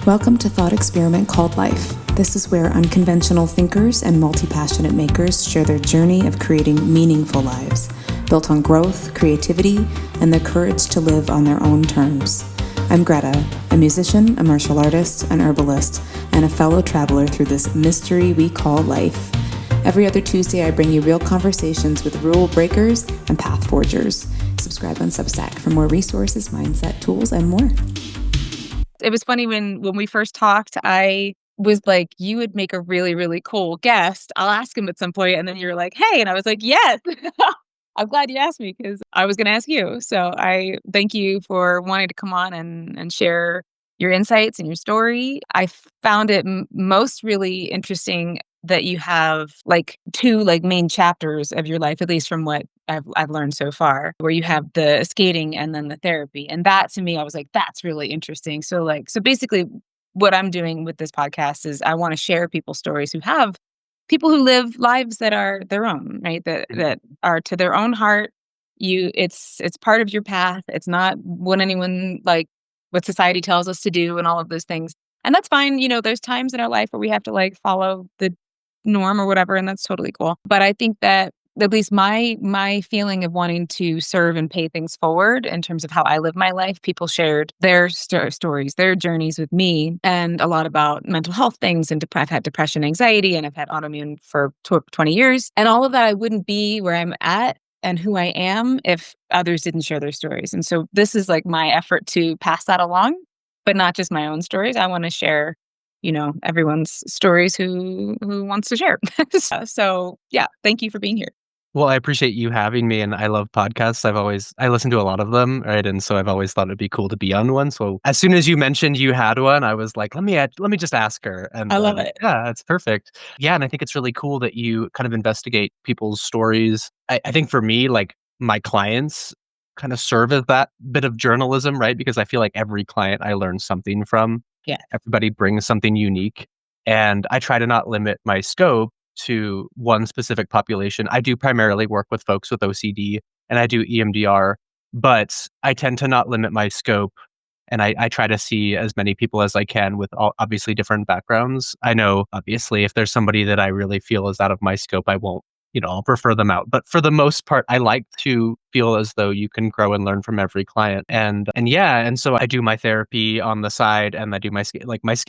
Welcome to Thought Experiment Called Life. This is where unconventional thinkers and multi-passionate makers share their journey of creating meaningful lives, built on growth, creativity, and the courage to live on their own terms. I'm Greta, a musician, a martial artist, an herbalist, and a fellow traveler through this mystery we call life. Every other Tuesday, I bring you real conversations with rule breakers and path forgers. Subscribe on Substack for more resources, mindset, tools, and more. It was funny when we first talked, I was like, you would make a really, really cool guest. I'll ask him at some point. And then you're like, hey. And I was like, yes. I'm glad you asked me because I was going to ask you. So I thank you for wanting to come on and share your insights and your story. I found it most really interesting that you have like two main chapters of your life, at least from what I've learned so far, where you have the skating and then the therapy. And that to me, I was like, that's really interesting. So basically what I'm doing with this podcast is I want to share people's stories who have people who live lives that are their own, right? That are to their own heart. It's part of your path. It's not what anyone what society tells us to do and all of those things. And that's fine. There's times in our life where we have to follow the norm or whatever, and that's totally cool. But I think that at least my feeling of wanting to serve and pay things forward in terms of how I live my life, people shared their stories, their journeys with me, and a lot about mental health things. And I've had depression, anxiety, and I've had autoimmune for 20 years. And all of that, I wouldn't be where I'm at and who I am if others didn't share their stories. And so this is my effort to pass that along, but not just my own stories. I want to share everyone's stories who wants to share. So yeah, thank you for being here. Well, I appreciate you having me, and I love podcasts. I listen to a lot of them, right? And so I've always thought it'd be cool to be on one. So as soon as you mentioned you had one, I was like, let me just ask her. And I love it. Yeah, it's perfect. Yeah, and I think it's really cool that you kind of investigate people's stories. I think for me, my clients kind of serve as that bit of journalism, right? Because I feel like every client I learn something from. Yeah. Everybody brings something unique. And I try to not limit my scope to one specific population. I do primarily work with folks with OCD and I do EMDR, but I tend to not limit my scope. And I try to see as many people as I can with obviously different backgrounds. I know, obviously, if there's somebody that I really feel is out of my scope, I won't, I'll refer them out. But for the most part, I like to feel as though you can grow and learn from every client. And so I do my therapy on the side and I do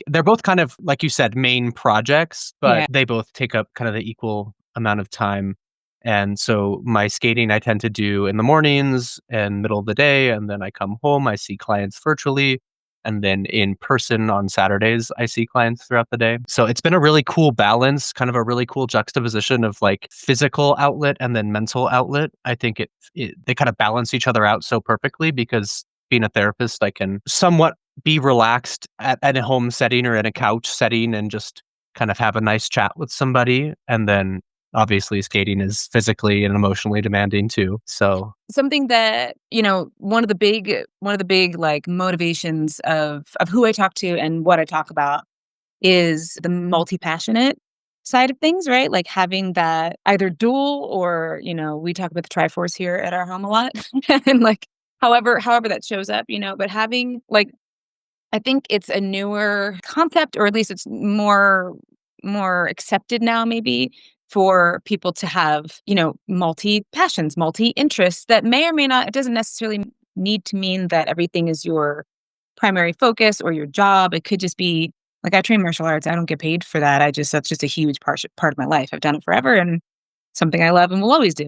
they're both kind of, like you said, main projects, but they both take up kind of the equal amount of time. And so my skating I tend to do in the mornings and middle of the day. And then I come home, I see clients virtually. And then in person on Saturdays, I see clients throughout the day. So it's been a really cool balance, kind of a really cool juxtaposition of physical outlet and then mental outlet. I think they kind of balance each other out so perfectly because being a therapist, I can somewhat be relaxed at a home setting or in a couch setting and just kind of have a nice chat with somebody. And then obviously skating is physically and emotionally demanding too. So something that, one of the big motivations of who I talk to and what I talk about is the multi-passionate side of things, right? Like having that either dual or, we talk about the Triforce here at our home a lot. And however that shows up, but having I think it's a newer concept, or at least it's more accepted now maybe for people to have, multi-passions, multi-interests that may or may not, it doesn't necessarily need to mean that everything is your primary focus or your job. It could just be I train martial arts. I don't get paid for that. That's just a huge part of my life. I've done it forever and something I love and will always do,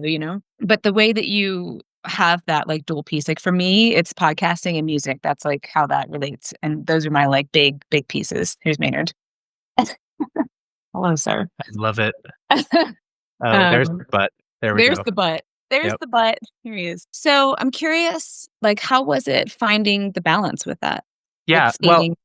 But the way that you have that dual piece, for me, it's podcasting and music. That's how that relates. And those are my big pieces. Here's Maynard. Hello, sir. I love it. There's the butt. There we go. There's the butt. There's the butt. Here he is. So I'm curious, how was it finding the balance with that? Yeah. And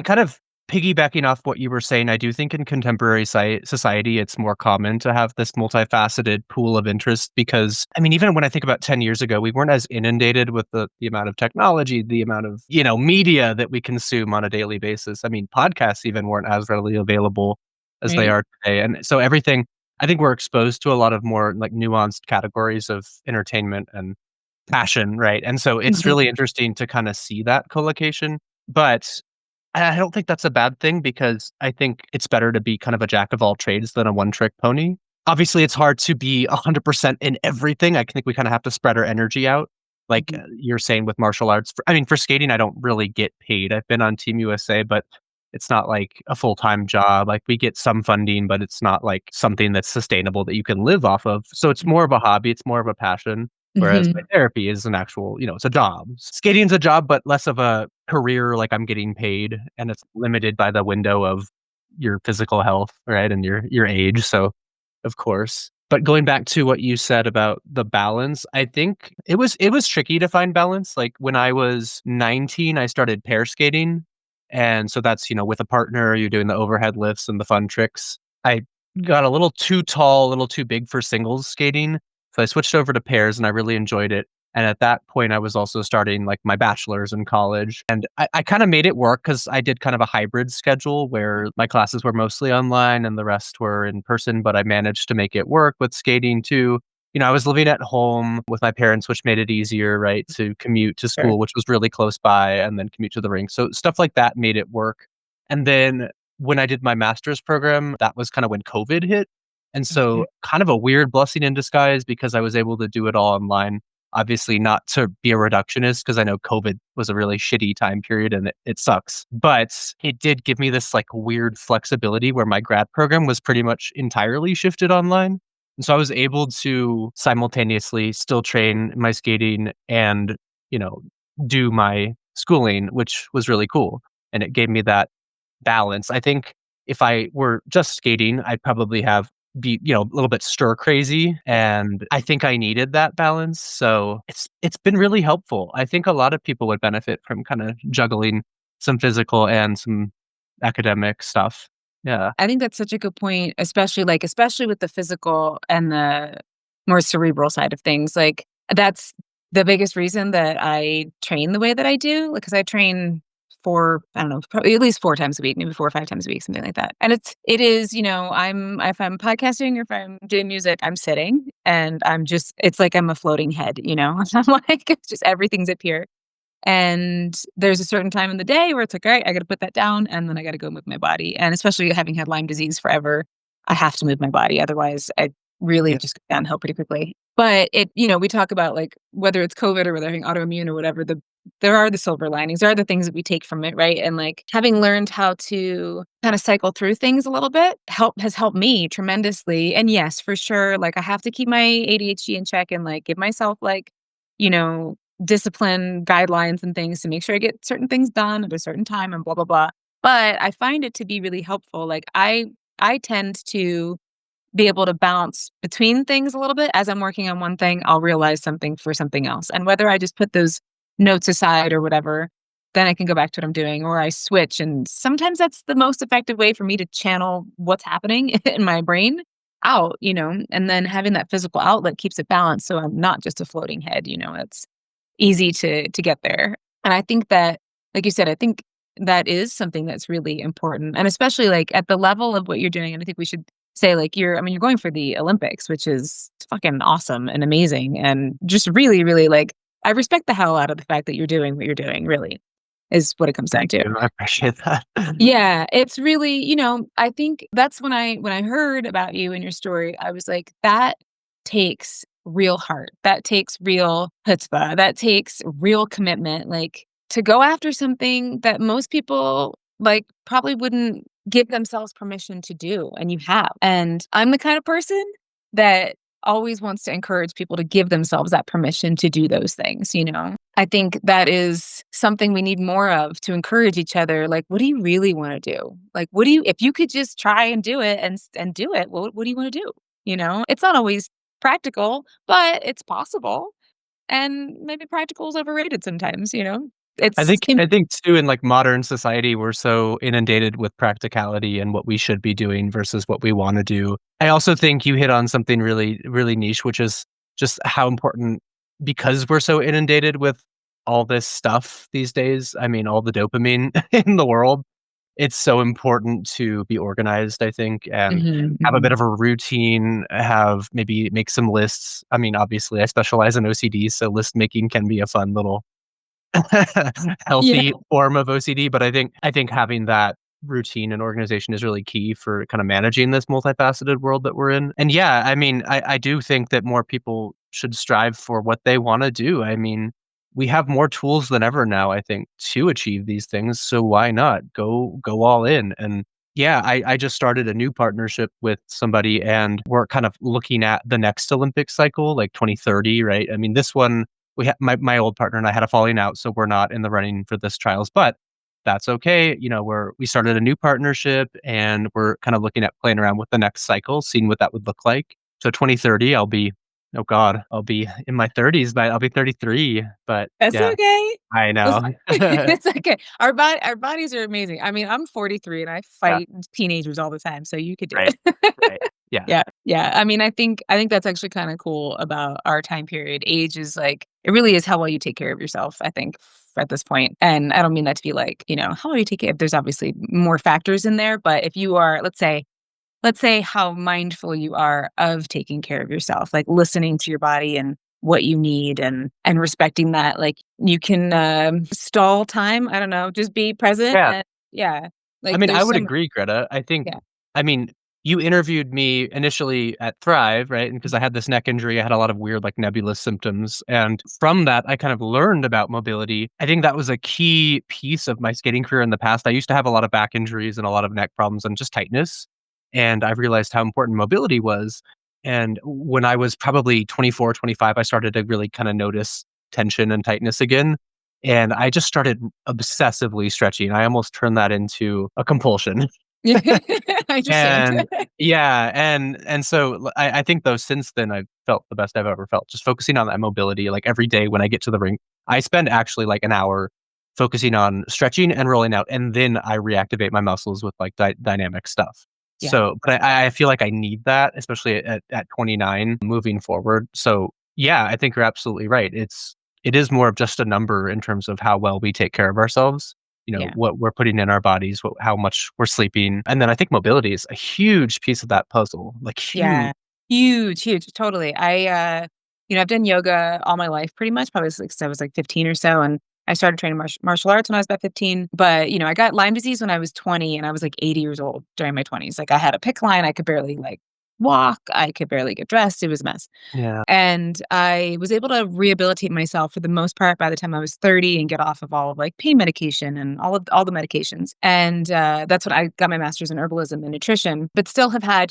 kind of piggybacking off what you were saying, I do think in contemporary society, it's more common to have this multifaceted pool of interest because, even when I think about 10 years ago, we weren't as inundated with the amount of technology, the amount of, media that we consume on a daily basis. Podcasts even weren't as readily available as they are today. And so everything, I think we're exposed to a lot of more nuanced categories of entertainment and passion, right? And so it's really interesting to kind of see that collocation. But I don't think that's a bad thing because I think it's better to be kind of a jack of all trades than a one-trick pony. Obviously, it's hard to be 100% in everything. I think we kinda have to spread our energy out. Like, Mhm. you're saying with martial arts. I mean, for skating, I don't really get paid. I've been on Team USA, but it's not like a full-time job. Like, we get some funding, but it's not like something that's sustainable that you can live off of. So it's more of a hobby, it's more of a passion, whereas my Mhm. therapy is an actual, it's a job. Skating's a job, but less of a career, like I'm getting paid, and it's limited by the window of your physical health, right, and your age, so, of course. But going back to what you said about the balance, I think it was tricky to find balance. Like, when I was 19, I started pair skating, and so that's, with a partner, you're doing the overhead lifts and the fun tricks. I got a little too tall, a little too big for singles skating, so I switched over to pairs, and I really enjoyed it. And at that point, I was also starting like my bachelor's in college. And I kind of made it work because I did kind of a hybrid schedule where my classes were mostly online and the rest were in person, but I managed to make it work with skating too. I was living at home with my parents, which made it easier, right, to commute to Sure. school, which was really close by, and then commute to the rink. So stuff like that made it work. And then when I did my master's program, that was kind of when COVID hit. And so Okay. kind of a weird blessing in disguise because I was able to do it all online. Obviously, not to be a reductionist because I know COVID was a really shitty time period and it sucks. But it did give me this like weird flexibility where my grad program was pretty much entirely shifted online. And so I was able to simultaneously still train my skating and, you know, do my schooling, which was really cool. And it gave me that balance. I think if I were just skating, I'd probably be, a little bit stir crazy, and I think I needed that balance. So it's been really helpful. I think a lot of people would benefit from kind of juggling some physical and some academic stuff. Yeah. I think that's such a good point, especially with the physical and the more cerebral side of things. Like, that's the biggest reason that I train the way that I do, because I train for, I don't know, probably at least 4 times a week, maybe 4 or 5 times a week, something like that. And it is, if I'm podcasting or if I'm doing music, I'm sitting and it's like I'm a floating head, you know? I'm like, it's just everything's up here. And there's a certain time in the day where it's like, "All right, I gotta put that down, and then I gotta go move my body." And especially having had Lyme disease forever, I have to move my body, otherwise I really Yeah. just go downhill pretty quickly. But we talk about, like, whether it's COVID or whether having autoimmune or whatever, there are the silver linings, there are the things that we take from it, right? And, like, having learned how to kinda cycle through things a little bit has helped me tremendously. And yes, for sure, like, I have to keep my ADHD in check and, like, give myself, like, you know, discipline guidelines and things to make sure I get certain things done at a certain time and blah blah blah. But I find it to be really helpful. Like, I tend to be able to bounce between things a little bit. As I'm working on one thing, I'll realize something for something else. And whether I just put those notes aside or whatever, then I can go back to what I'm doing, or I switch. And sometimes that's the most effective way for me to channel what's happening in my brain out, and then having that physical outlet keeps it balanced. So I'm not just a floating head, it's easy to get there. And I think that, like you said, I think that is something that's really important, and especially, like, at the level of what you're doing, and I think we should say, like, you're going for the Olympics, which is fucking awesome and amazing, and just really, really, like, I respect the hell out of the fact that you're doing what you're doing, really, is what it comes down Thank to. you. I appreciate that. Yeah, it's really, I think that's when I heard about you and your story, I was like, that takes real heart. That takes real chutzpah. That takes real commitment. Like, to go after something that most people, like, probably wouldn't give themselves permission to do, and you have. And I'm the kind of person that always wants to encourage people to give themselves that permission to do those things. I think that is something we need more of, to encourage each other. Like, what do you really wanna do? Like, if you could just try and do it and do it, what do you wanna do? It's not always practical, but it's possible, and maybe practical is overrated sometimes. I It's think I think too in like modern society, we're so inundated with practicality and what we should be doing versus what we want to do. I also think you hit on something really, really niche, which is just how important because we're so inundated with all this stuff these days. I mean, all the dopamine in the world. It's so important to be organized, I think, and Mhm, have a bit mhm. of a routine, have maybe make some lists. I mean, obviously, I specialize in OCD, so list making can be a fun little Yeah. healthy form of OCD, but I think having that routine and organization is really key for kind of managing this multifaceted world that we're in. And yeah, I mean, I do think that more people should strive for what they want to do. I mean, we have more tools than ever now, I think, to achieve these things. So why not go all in? And yeah, I just started a new partnership with somebody and we're kind of looking at the next Olympic cycle, like 2030, right? I mean, this one my old partner and I had a falling out, so we're not in the running for this trials, but that's okay. You know, we started a new partnership and we're kind of looking at playing around with the next cycle, seeing what that would look like. So 2030, oh God, I'll be in my 30s, but I'll be 33. But That's yeah, okay. I know. Listen, it's okay. Our bodies are amazing. I mean, I'm 43 and I Yeah, fight teenagers all the time, so you could do right, it. right. Yeah, Yeah, yeah. I mean, I think that's actually kinda cool about our time period. Age is like it really is how well you take care of yourself, I think, at this point. And I don't mean that to be like, how well you take care there's obviously more factors in there, but if you are, let's say how mindful you are of taking care of yourself, like listening to your body and what you need and respecting that. Like you can stall time. I don't know, just be present yeah. and yeah. I Like mean, I there's would some agree, Greta. yeah. I mean, you interviewed me initially at Thrive, right? And because I had this neck injury, I had a lot of weird, like nebulous symptoms. And from that, I kind of learned about mobility. I think that was a key piece of my skating career in the past. I used to have a lot of back injuries and a lot of neck problems and just tightness. And I realized how important mobility was. And when I was probably 24, 25, I started to really kind of notice tension and tightness again. And I just started obsessively stretching. I almost turned that into a compulsion. I understand. And yeah, and so I think though since then I've felt the best I've ever felt, just focusing on that mobility, like every day when I get to the rink, I spend actually like an hour focusing on stretching and rolling out, and then I reactivate my muscles with like dynamic stuff. Yeah. So, but I feel like I need that, especially at 29 moving forward. So yeah, I think you're absolutely right. It is more of just a number in terms of how well we take care of ourselves, Yeah. what we're putting in our bodies, how much we're sleeping. And then I think mobility is a huge piece of that puzzle, like huge. Yeah. Huge, huge, totally. I've done yoga all my life pretty much, probably since I was, like, 15 or so, and I started training martial arts when I was about 15, but, I got Lyme disease when I was 20, and I was, like, 80 years old during my 20s. Like, I had a PICC line, I could barely, like, walk, I could barely get dressed, it was a mess. Yeah. And I was able to rehabilitate myself for the most part by the time I was 30 and get off of all of, like, pain medication and all the medications, and, that's when I got my master's in herbalism and nutrition, but still have had,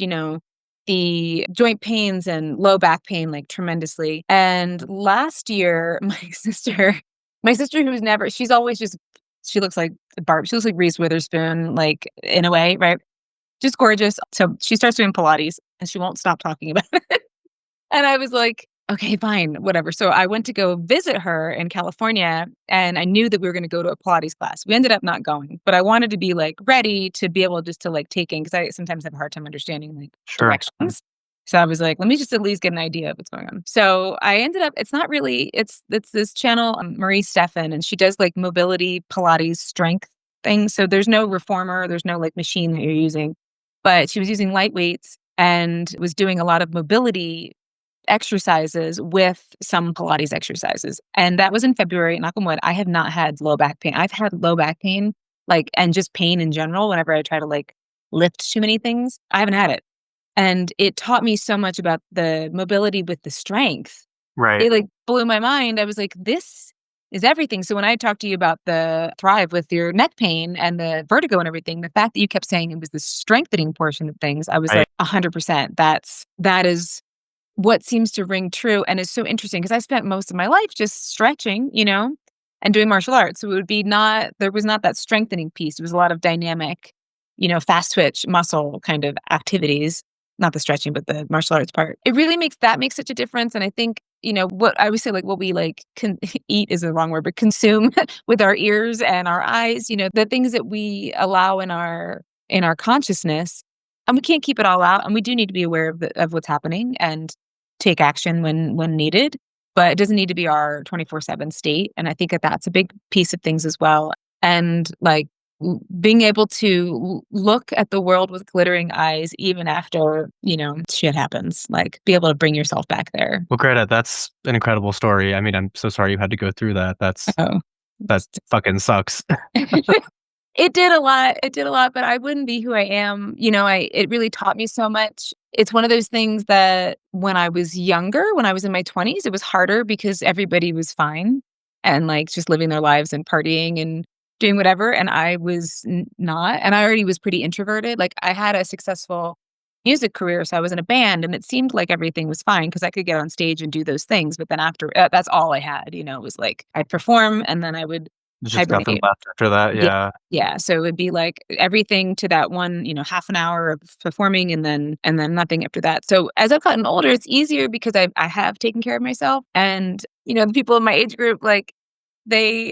the joint pains and low back pain, like, tremendously. And last year, my sister who's never she's always just she looks like she looks like Reese Witherspoon, like, in a way, right? Just gorgeous. So she starts doing Pilates, and she won't stop talking about it. And I was like, "Okay, fine, whatever." So I went to go visit her in California, and I knew that we were gonna go to a Pilates class. We ended up not going, but I wanted to be, like, ready to be able just to, like, take in because I sometimes have a hard time understanding, like, Sure. directions. So I was like, "Let me just at least get an idea of what's going on." So I ended up it's not really it's this channel, Marie Stephan, and she does, like, mobility, Pilates, strength things. So there's no reformer, there's no, like, machine that you're using, but she was using light weights and was doing a lot of mobility exercises with some Pilates exercises. And that was in February, knock on wood. I have not had low back pain. I've had low back pain, like, and just pain in general whenever I try to, like, lift too many things. I haven't had it. And it taught me so much about the mobility with the strength. Right. It, like, blew my mind. I was like, this is everything. So when I talked to you about the Thrive with your neck pain and the vertigo and everything, the fact that you kept saying it was the strengthening portion of things, I was Right. like, 100%. That is what seems to ring true, and it's so interesting because I spent most of my life just stretching, and doing martial arts. So it would be not there was not that strengthening piece. It was a lot of dynamic, fast twitch muscle kind of activities, not the stretching, but the martial arts part. It really makes such a difference, and I think, what I would say, like, what we, like, eat is the wrong word, but consume with our ears and our eyes, the things that we allow in our consciousness, and we can't keep it all out, and we do need to be aware of what's happening and take action when needed, but it doesn't need to be our 24/7 state, and I think that that's a big piece of things as well, and, like, being able to look at the world with glittering eyes even after, shit happens, like, be able to bring yourself back there. Well, Greta, that's an incredible story. I mean, I'm so sorry you had to go through that. That's Oh. That fucking sucks. It did a lot. It did a lot, but I wouldn't be who I am. It really taught me so much. It's one of those things that when I was younger, when I was in my 20s, it was harder because everybody was fine and like just living their lives and partying and doing whatever. And I was not. And I already was pretty introverted. Like I had a successful music career. So I was in a band and it seemed like everything was fine because I could get on stage and do those things. But then after that's all I had, it was like I'd perform and then I would There's just nothing hibernate. left after that, Yeah. yeah. Yeah, so it would be like everything to that one, half an hour of performing and then nothing after that. So as I've gotten older, it's easier because I have taken care of myself and, the people in my age group, like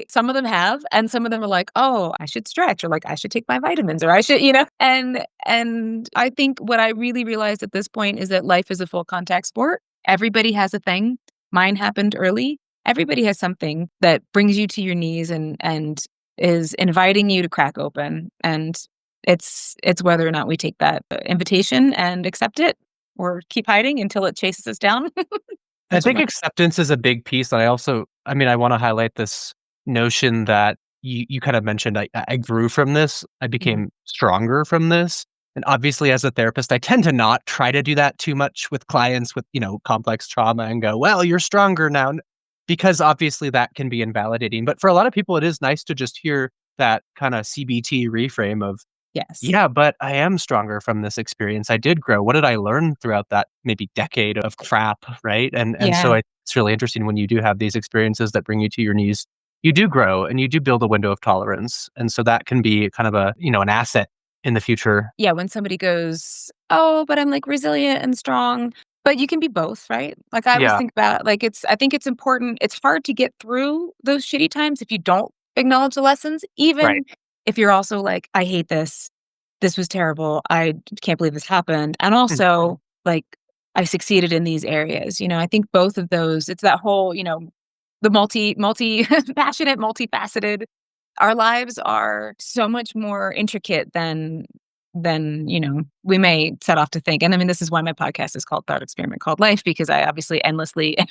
some of them have, and some of them are like, "Oh, I should stretch," or like, "I should take my vitamins," or "I should," and I think what I really realized at this point is that life is a full contact sport. Everybody has a thing. Mine happened early. Everybody has something that brings you to your knees and is inviting you to crack open, and it's whether or not we take that invitation and accept it or keep hiding until it chases us down. I Which think one? acceptance is a big piece, and I wanna highlight this notion that you kind of mentioned, I grew from this, I Mhm. became stronger from this, and obviously, as a therapist, I tend to not try to do that too much with clients with, complex trauma and go, "Well, you're stronger now," because obviously that can be invalidating, but for a lot of people, it is nice to just hear that kinda CBT reframe of, Yes. yeah, but I am stronger from this experience. I did grow. What did I learn throughout that maybe decade of crap, right? And so Yeah. it's really interesting when you do have these experiences that bring you to your knees. You do grow and you do build a window of tolerance. And so that can be kind of an asset in the future. Yeah, when somebody goes, "Oh, but I'm, like, resilient and strong." But you can be both, right? Like, I always Yeah, think about, like, I think it's important it's hard to get through those shitty times if you don't acknowledge the lessons, right. even if you're also like, "I hate this. This was terrible. I can't believe this happened." And Mm, also, like, "I succeeded in these areas." I think both of those it's that whole, the multi passionate, multifaceted our lives are so much more intricate than we may set off to think. And I mean, this is why my podcast is called Thought Experiment Called Life, because I obviously endlessly am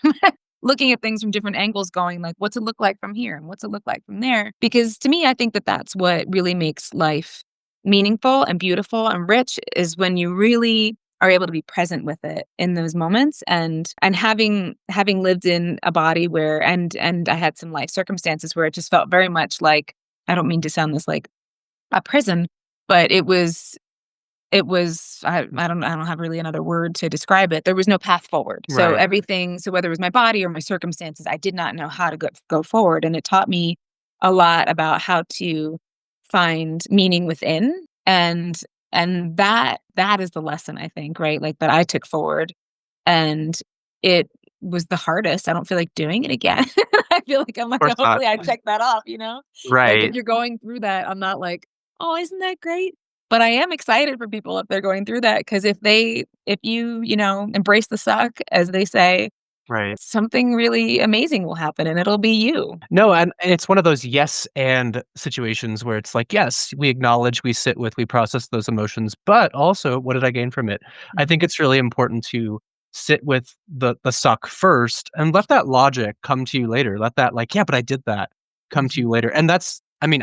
looking at things from different angles, going like, what's it look like from here? And what's it look like from there? Because to me, I think that that's what really makes life meaningful and beautiful and rich is when you really are able to be present with it in those moments and having lived in a body where and I had some life circumstances where it just felt very much like I don't mean to sound this like a prison, but it was I don't have really another word to describe it. There was no path forward. So right. everything so whether it was my body or my circumstances, I did not know how to go forward, and it taught me a lot about how to find meaning within, and that is the lesson I think, right? Like, that I took forward, and it was the hardest. I don't feel like doing it again. I feel like I'm Of like, course not. hopefully I check that off. Like, if Right. you're going through that, I'm not like, "Oh, isn't that great?" But I am excited for people if they're going through that because if you embrace the suck, as they say, Right. something really amazing will happen and it'll be you. No, and it's one of those yes and situations where it's like, yes, we acknowledge, we sit with, we process those emotions, but also what did I gain from it? I think Mhm, it's really important to sit with the suck first and let that logic come to you later. Let that like, yeah, but I did that come to mhm, you later. And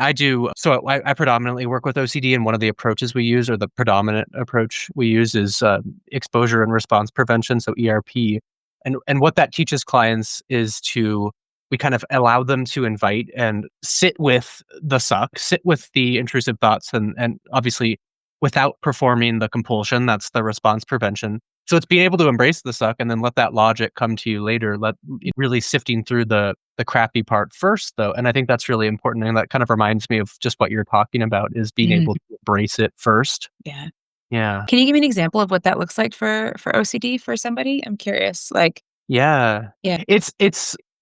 I do. So I predominantly work with OCD, and one of the approaches we use, or the predominant approach we use, is exposure and response prevention, so ERP. And what that teaches clients is to we kind of allow them to invite and sit with the suck, sit with the intrusive thoughts, and obviously without performing the compulsion. That's the response prevention. So it's being able to embrace the suck and then let that logic come to you later. Let really sifting through the crappy part first, though, and I think that's really important. And that kind of reminds me of just what you're talking about is being able mhm. to embrace it first. Yeah. Yeah. Can you give me an example of what that looks like for OCD for somebody? I'm curious. Like, Yeah. yeah. It's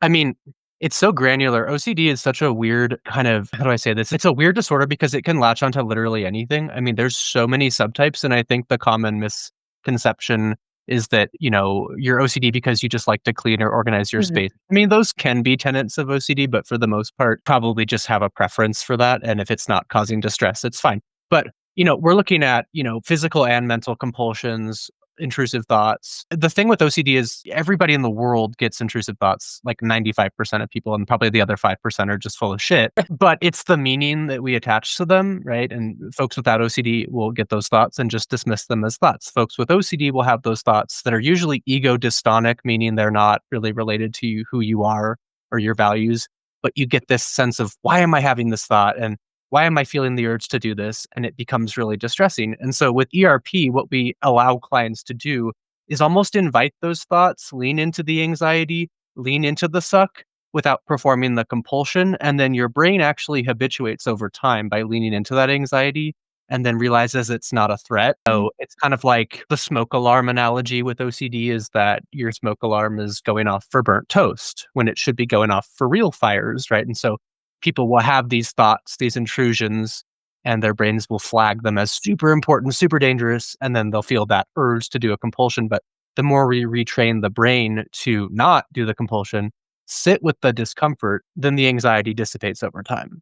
I mean, it's so granular. OCD is such a weird kind of how do I say this? It's a weird disorder because it can latch onto literally anything. I mean, there's so many subtypes, and I think the common misconception is that, you're OCD because you just like to clean or organize your Mhm, space. I mean, those can be tenets of OCD, but for the most part, probably just have a preference for that. And if it's not causing distress, it's fine. But, we're looking at, physical and mental compulsions, intrusive thoughts. The thing with OCD is everybody in the world gets intrusive thoughts, like 95% of people, and probably the other 5% are just full of shit. But it's the meaning that we attach to them, right? And folks without OCD will get those thoughts and just dismiss them as thoughts. Folks with OCD will have those thoughts that are usually ego dystonic, meaning they're not really related to you, who you are or your values. But you get this sense of, why am I having this thought? And why am I feeling the urge to do this? And it becomes really distressing. And so with ERP, what we allow clients to do is almost invite those thoughts, lean into the anxiety, lean into the suck without performing the compulsion. And then your brain actually habituates over time by leaning into that anxiety and then realizes it's not a threat. So it's kind of like the smoke alarm analogy with OCD is that your smoke alarm is going off for burnt toast when it should be going off for real fires, right? And so people will have these thoughts, these intrusions, and their brains will flag them as super important, super dangerous, and then they'll feel that urge to do a compulsion. But the more we retrain the brain to not do the compulsion, sit with the discomfort, then the anxiety dissipates over time.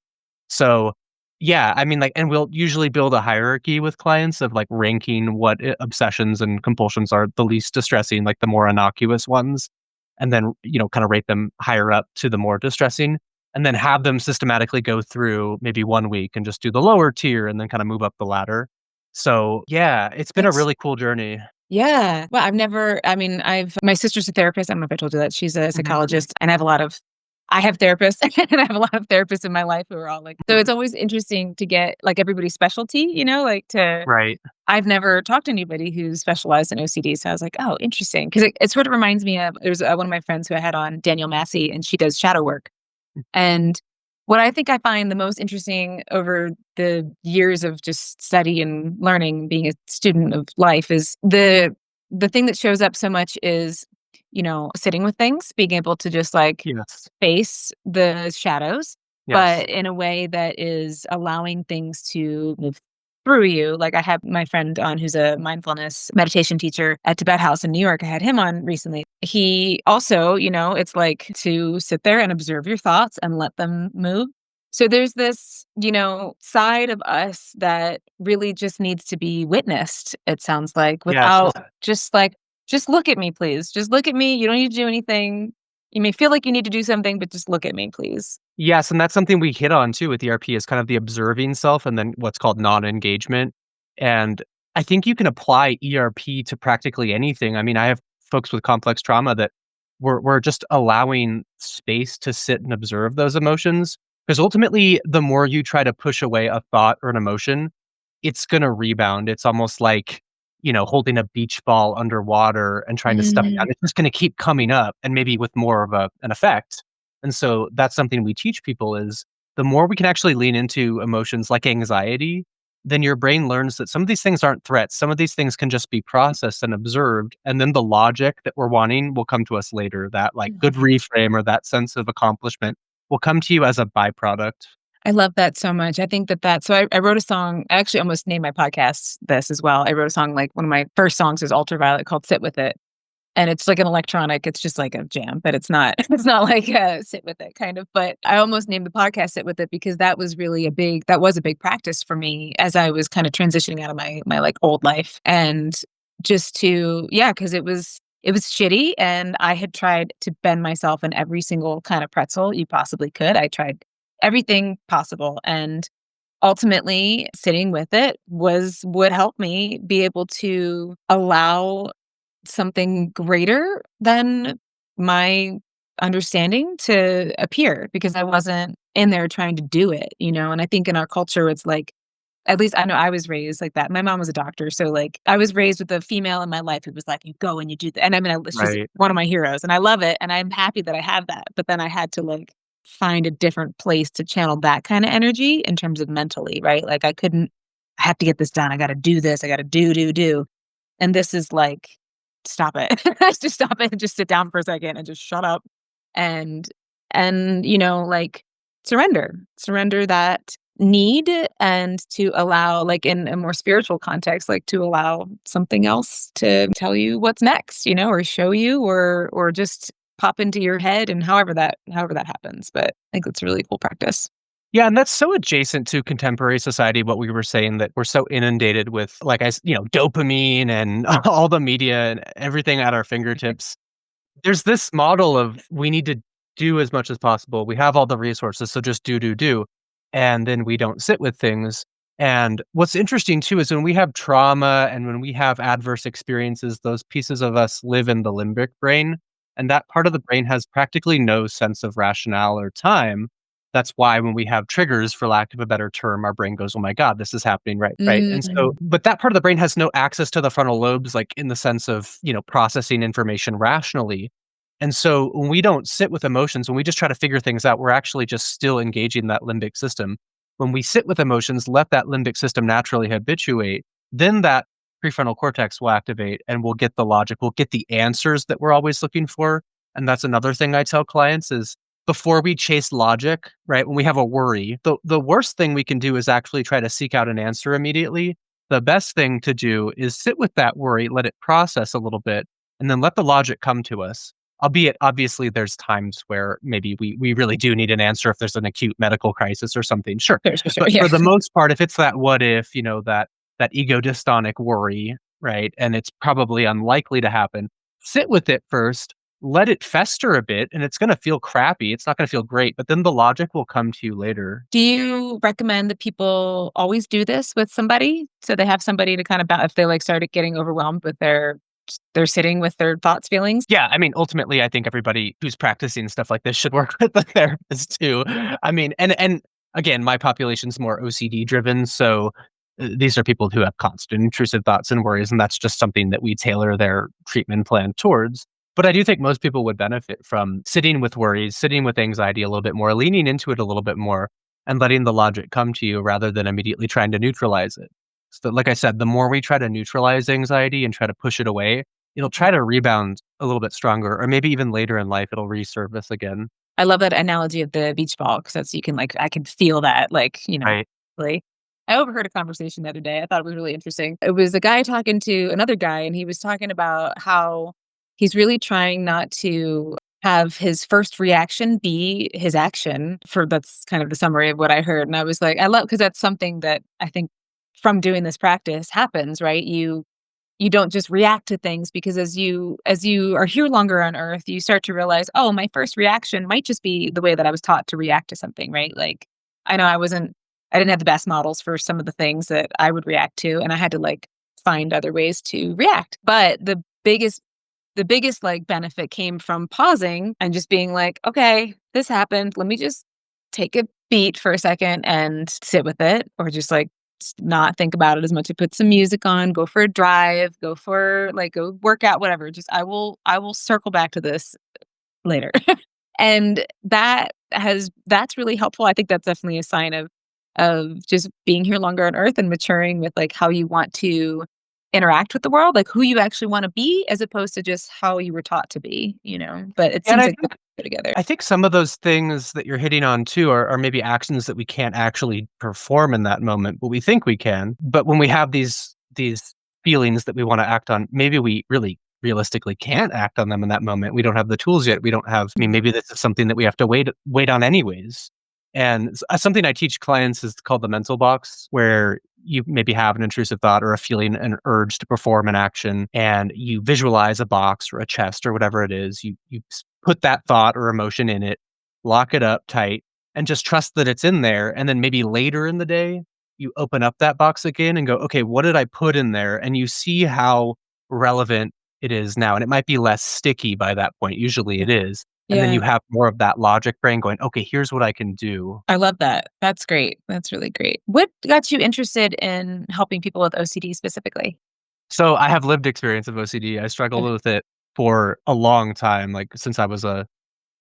So, yeah, I mean, like, and we'll usually build a hierarchy with clients of like ranking what obsessions and compulsions are the least distressing, like the more innocuous ones, and then, kind of rate them higher up to the more distressing and then have them systematically go through maybe 1 week and just do the lower tier and then kind of move up the ladder. So, yeah, it's been a That's really cool journey. Yeah. Well, my sister's a therapist. I don't know if I told you that. She's a Mhm. psychologist, and I have therapists and I have a lot of therapists in my life who are all like, so it's always interesting to get like everybody's specialty, like Right. I've never talked to anybody who's specialized in OCD. So I was like, oh, interesting. Cause it sort of reminds me of, there's one of my friends who I had on, Danielle Massey, and she does shadow work. And what I think I find the most interesting over the years of just study and learning, being a student of life, is the thing that shows up so much is, sitting with things, being able to just like Yes. face the shadows, Yes. but in a way that is allowing things to move through you. Like I have my friend on who's a mindfulness meditation teacher at Tibet House in New York. I had him on recently. He also, it's like to sit there and observe your thoughts and let them move. So there's this, side of us that really just needs to be witnessed, it sounds like, Yes. without just like, just look at me, please. Just look at me. You don't need to do anything. You may feel like you need to do something, but just look at me, please. Yes, and that's something we hit on too with ERP is kind of the observing self and then what's called non-engagement. And I think you can apply ERP to practically anything. I mean, I have folks with complex trauma that we're just allowing space to sit and observe those emotions. Because ultimately, the more you try to push away a thought or an emotion, it's gonna rebound. It's almost like, holding a beach ball underwater and trying to stuff it down. Mm. It's just gonna keep coming up and maybe with more of an effect. And so that's something we teach people is the more we can actually lean into emotions like anxiety, then your brain learns that some of these things aren't threats. Some of these things can just be processed and observed. And then the logic that we're wanting will come to us later. That like good reframe or that sense of accomplishment will come to you as a byproduct. I love that so much. I think so I wrote a song. I actually almost named my podcast this as well. I wrote a song, like one of my first songs is Ultraviolet, called Sit With It. And it's like an electronic, it's just like a jam, but it's not it's not like a sit with it kind of. But I almost named the podcast Sit With It because that was a big practice for me as I was kind of transitioning out of my like old life. And just to, yeah, because it was shitty, and I had tried to bend myself in every single kind of pretzel you possibly could. I tried everything possible, and ultimately sitting with it would help me be able to allow something greater than my understanding to appear, because I wasn't in there trying to do it. And I think in our culture, it's like, at least I know I was raised like that. My mom was a doctor. So like I was raised with a female in my life who was like, you go and you do that. And I mean, she's Right. one of my heroes and I love it. And I'm happy that I have that. But then I had to like find a different place to channel that kind of energy in terms of mentally, right? Like I have to get this done. I got to do this. I got to do. And this is like, stop it. Just stop it and just sit down for a second and just shut up and like surrender that need, and to allow, like in a more spiritual context, like to allow something else to tell you what's next, or show you, or just pop into your head, and however that happens. But I think it's a really cool practice. Yeah, and that's so adjacent to contemporary society, what we were saying that we're so inundated with, like, dopamine and all the media and everything at our fingertips. There's this model of we need to do as much as possible. We have all the resources, so just do, do, do. And then we don't sit with things. And what's interesting too is when we have trauma and when we have adverse experiences, those pieces of us live in the limbic brain. And that part of the brain has practically no sense of rationale or time. That's why when we have triggers, for lack of a better term, our brain goes, "Oh my God, this is happening," right? Right. And so, Mm. but that part of the brain has no access to the frontal lobes, like in the sense of, processing information rationally. And so when we don't sit with emotions, when we just try to figure things out, we're actually just still engaging that limbic system. When we sit with emotions, let that limbic system naturally habituate, then that prefrontal cortex will activate and we'll get the logic, we'll get the answers that we're always looking for. And that's another thing I tell clients is before we chase logic, right? When we have a worry, the worst thing we can do is actually try to seek out an answer immediately. The best thing to do is sit with that worry, let it process a little bit, and then let the logic come to us. Albeit, obviously, there's times where maybe we really do need an answer if there's an acute medical crisis or something, sure. Sure, sure, sure. But Yeah. for the most part, if it's that what if, that ego dystonic worry, right, and it's probably unlikely to happen, sit with it first, let it fester a bit, and it's gonna feel crappy, it's not gonna feel great, but then the logic will come to you later. Do you recommend that people always do this with somebody? So they have somebody to kind of if they like started getting overwhelmed with they're sitting with their thoughts, feelings? Yeah, I mean, ultimately, I think everybody who's practicing stuff like this should work with a therapist too. I mean, and again, my population's more OCD driven, so these are people who have constant intrusive thoughts and worries, and that's just something that we tailor their treatment plan towards. But I do think most people would benefit from sitting with worries, sitting with anxiety a little bit more, leaning into it a little bit more, and letting the logic come to you rather than immediately trying to neutralize it. So, like I said, the more we try to neutralize anxiety and try to push it away, it'll try to rebound a little bit stronger, or maybe even later in life, it'll resurface again. I love that analogy of the beach ball because that's you can like I can feel that Right. really. I overheard a conversation the other day. I thought it was really interesting. It was a guy talking to another guy, and he was talking about how he's really trying not to have his first reaction be his action. For that's kind of the summary of what I heard. And I was like, I love because that's something that I think from doing this practice happens, right? You don't just react to things because as you are here longer on earth, you start to realize, "Oh, my first reaction might just be the way that I was taught to react to something," right? Like, I know I didn't have the best models for some of the things that I would react to, and I had to, like, find other ways to react. But the biggest, like, benefit came from pausing and just being like, "Okay, this happened. Let me just take a beat for a second and sit with it," or just, like, not think about it as much. I put some music on, go for a drive, go work out, whatever. Just I will circle back to this later. And that's really helpful. I think that's definitely a sign of just being here longer on earth and maturing with like how you want to interact with the world, like who you actually want to be as opposed to just how you were taught to be. But it And seems I like they think go together. I think some of those things that you're hitting on too are maybe actions that we can't actually perform in that moment, but we think we can. But when we have these feelings that we wanna act on, maybe we really realistically can't act on them in that moment. We don't have the tools yet. We don't have I mean, maybe this is something that we have to wait on anyways. And something I teach clients is called the mental box, where you maybe have an intrusive thought or a feeling, an urge to perform an action, and you visualize a box or a chest or whatever it is. You put that thought or emotion in it, lock it up tight, and just trust that it's in there. And then maybe later in the day, you open up that box again and go, okay, what did I put in there? And you see how relevant it is now. And it might be less sticky by that point. Usually it is. And then Yeah. you have more of that logic brain going, okay, here's what I can do. I love that. That's great. That's really great. What got you interested in helping people with OCD specifically? So I have lived experience of OCD. I struggled with it for a long time, like since I was a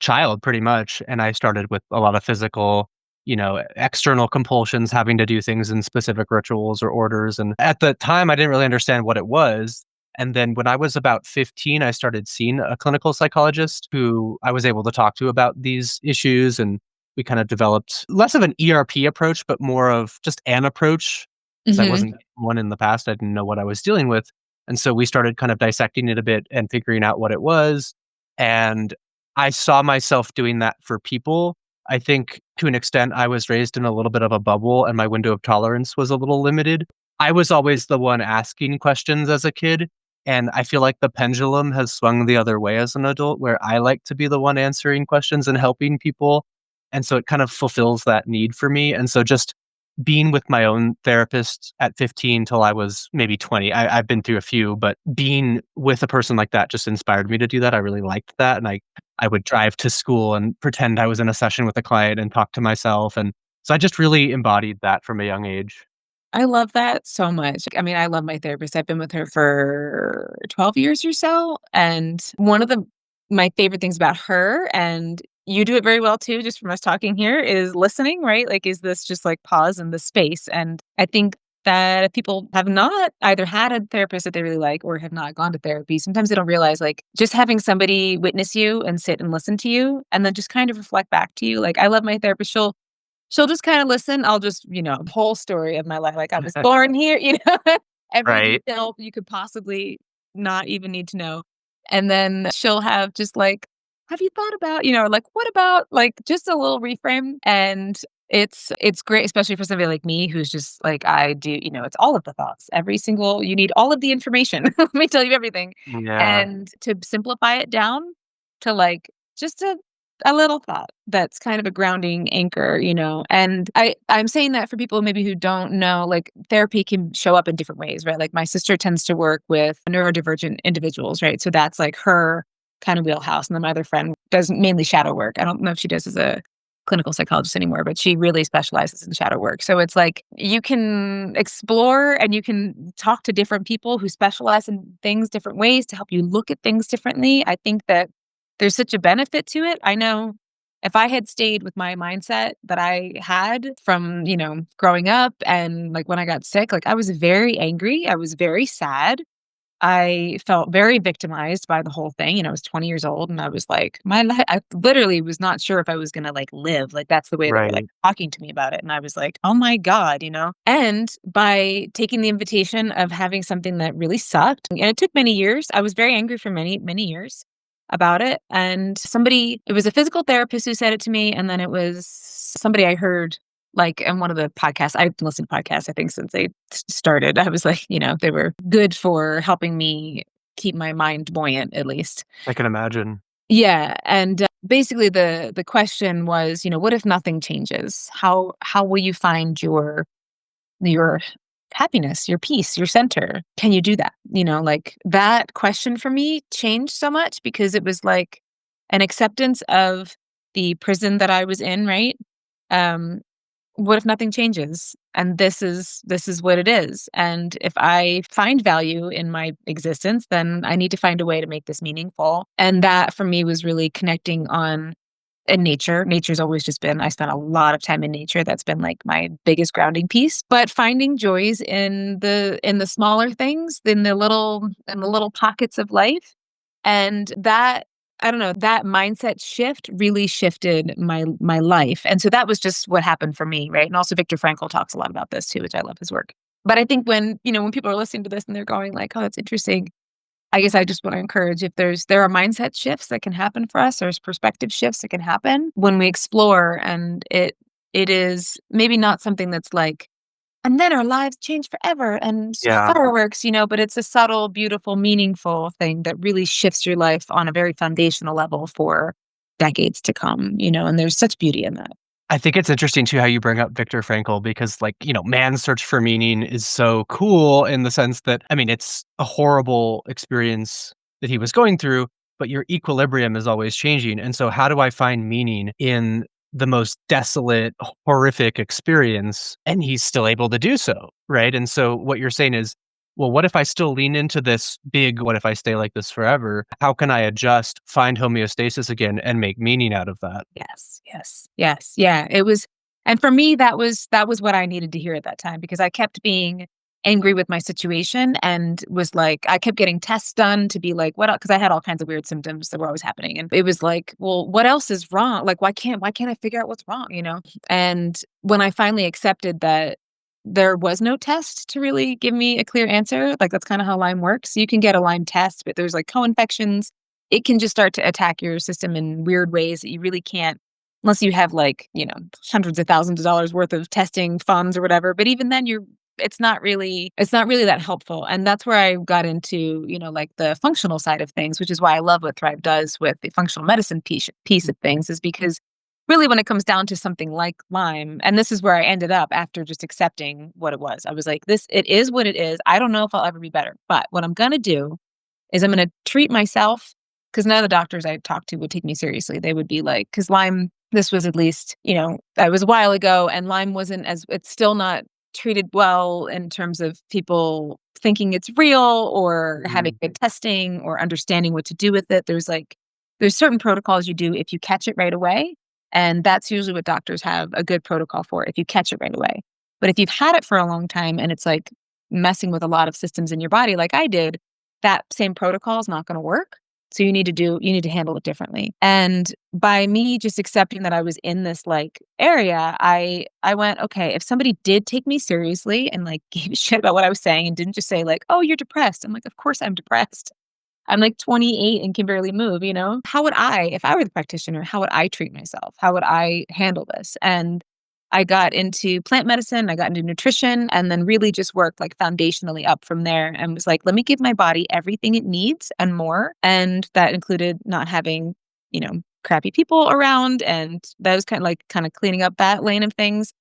child pretty much, and I started with a lot of physical, external compulsions, having to do things in specific rituals or orders, and at the time, I didn't really understand what it was, and then when I was about 15, I started seeing a clinical psychologist who I was able to talk to about these issues, and we kind of developed less of an ERP approach, but more of just an approach, because I Mhm. wasn't one in the past, I didn't know what I was dealing with, and so we started kind of dissecting it a bit and figuring out what it was, and I saw myself doing that for people, I think to an extent I was raised in a little bit of a bubble and my window of tolerance was a little limited. I was always the one asking questions as a kid, and I feel like the pendulum has swung the other way as an adult where I like to be the one answering questions and helping people. And so it kind of fulfills that need for me. And so just being with my own therapist at 15 till I was maybe 20, I've been through a few, but being with a person like that just inspired me to do that. I really liked that. And I would drive to school and pretend I was in a session with a client and talk to myself. And so I just really embodied that from a young age. I love that so much. I mean, I love my therapist. I've been with her for 12 years or so, and one of the my favorite things about her, and you do it very well too, just from us talking here, is listening, right? Like, is this just like pause in the space? And I think that if people have not either had a therapist that they really like or have not gone to therapy, sometimes they don't realize like just having somebody witness you and sit and listen to you and then just kind of reflect back to you. Like, I love my therapist. She'll just kinda listen. I'll just, whole story of my life, like, I was born here, every Right. detail you could possibly not even need to know. And then she'll have just like, "Have you thought about," like, "What about," like, just a little reframe, and it's great, especially for somebody like me who's just like, I do it's all of the thoughts, every single you need all of the information. Let me tell you everything. Yeah. And to simplify it down to, like, just a little thought that's kind of a grounding anchor, and I'm saying that for people maybe who don't know, like, therapy can show up in different ways, right? Like, my sister tends to work with neurodivergent individuals, right? So that's, like, her kind of wheelhouse, and then my other friend does mainly shadow work. I don't know if she does as a clinical psychologist anymore, but she really specializes in shadow work. So it's like, you can explore and you can talk to different people who specialize in things different ways to help you look at things differently. I think that there's such a benefit to it. I know if I had stayed with my mindset that I had from, growing up and like when I got sick, like I was very angry. I was very sad. I felt very victimized by the whole thing. I was 20 years old and I was like, my life, I literally was not sure if I was going to like live. Like that's the way they were like Right. talking to me about it. And I was like, oh my God, And by taking the invitation of having something that really sucked, and it took many years, I was very angry for many, many years about it. And it was a physical therapist who said it to me. And then it was somebody I heard like in one of the podcasts. I've listened to podcasts, I think, since they started. I was like, they were good for helping me keep my mind buoyant, at least. I can imagine. Yeah, and basically the question was, what if nothing changes? How will you find your happiness, your peace, your center? Can you do that? Like that question for me changed so much because it was like an acceptance of the prison that I was in, right? Um, what if nothing changes? And this is what it is. And if I find value in my existence, then I need to find a way to make this meaningful. And that for me was really connecting on in nature. Nature's always just been, I spent a lot of time in nature. That's been like my biggest grounding piece. But finding joys in the smaller things, in the little pockets of life. And that, I don't know, that mindset shift really shifted my life. And so that was just what happened for me, right? And also Viktor Frankl talks a lot about this too, which I love his work. But I think when people are listening to this and they're going like, "Oh, that's interesting," I guess I just want to encourage if there are mindset shifts that can happen for us, there's perspective shifts that can happen when we explore, and it is maybe not something that's like, and then our lives change forever and Yeah. fireworks, but it's a subtle, beautiful, meaningful thing that really shifts your life on a very foundational level for decades to come, and there's such beauty in that. I think it's interesting too how you bring up Viktor Frankl because like, man's search for meaning is so cool in the sense that I mean, it's a horrible experience that he was going through, but your equilibrium is always changing. And so how do I find meaning in the most desolate, horrific experience? And he's still able to do so, right? And so what you're saying is, well, what if I still lean into this big, what if I stay like this forever? How can I adjust, find homeostasis again, and make meaning out of that? Yes, yes, yes. Yeah, it was, and for me, that was what I needed to hear at that time because I kept being angry with my situation and was like, I kept getting tests done to be like, what else? Because I had all kinds of weird symptoms that were always happening. And it was like, well, what else is wrong? Like, why can't I figure out what's wrong? And when I finally accepted that there was no test to really give me a clear answer, like that's kind of how Lyme works. You can get a Lyme test, but there's like co-infections. It can just start to attack your system in weird ways that you really can't unless you have like, hundreds of thousands of dollars worth of testing funds or whatever. But even then it's not really that helpful. And that's where I got into, like the functional side of things, which is why I love what Thrive does with the functional medicine piece of things, is because really when it comes down to something like Lyme, and this is where I ended up after just accepting what it was. I was like, it is what it is. I don't know if I'll ever be better, but what I'm going to do is I'm going to treat myself, because none of the doctors I talked to would take me seriously. They would be like, because Lyme, this was at least, that was a while ago, and Lyme it's still not treated well in terms of people thinking it's real or having Mm, good testing or understanding what to do with it. There's certain protocols you do if you catch it right away. And that's usually what doctors have a good protocol for, if you catch it right away. But if you've had it for a long time and it's like messing with a lot of systems in your body, like I did, that same protocol is not going to work. So you need to handle it differently. And by me just accepting that I was in this like area, I went, okay, if somebody did take me seriously and like gave a shit about what I was saying and didn't just say like, oh, you're depressed. I'm like, of course I'm depressed. I'm like 28 and can barely move. How would if I were the practitioner, how would I treat myself? How would I handle this? And I got into plant medicine, I got into nutrition, and then really just worked like foundationally up from there and was like, let me give my body everything it needs and more. And that included not having, crappy people around. And that was kind of cleaning up that lane of things,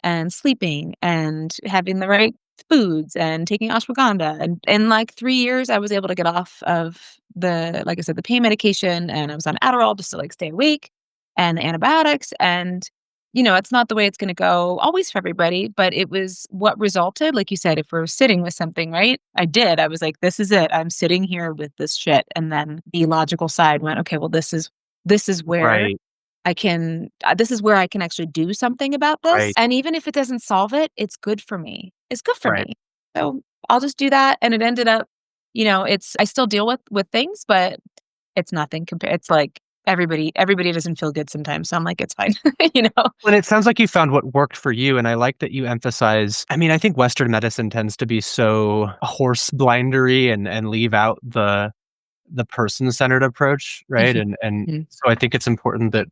and sleeping and having the right foods and taking ashwagandha. And in like 3 years, I was able to get off of like I said, the pain medication, and I was on Adderall just to like stay awake, and the antibiotics. And, it's not the way it's going to go always for everybody, but it was what resulted. Like you said, if we're sitting with something, right? I was like, this is it. I'm sitting here with this shit. And then the logical side went, okay, well, this is where right, this is where I can actually do something about this. right, And even if it doesn't solve it, it's good for me. It's good for right. me. So I'll just do that. And it ended up, I still deal with things, but it's nothing compared. It's like everybody doesn't feel good sometimes. So I'm like, it's fine. you know? Well, it sounds like you found what worked for you, and I like that you emphasize. I mean, I think Western medicine tends to be so horse blindery and leave out the person-centered approach, right? Mhm. And Mhm. so I think it's important that,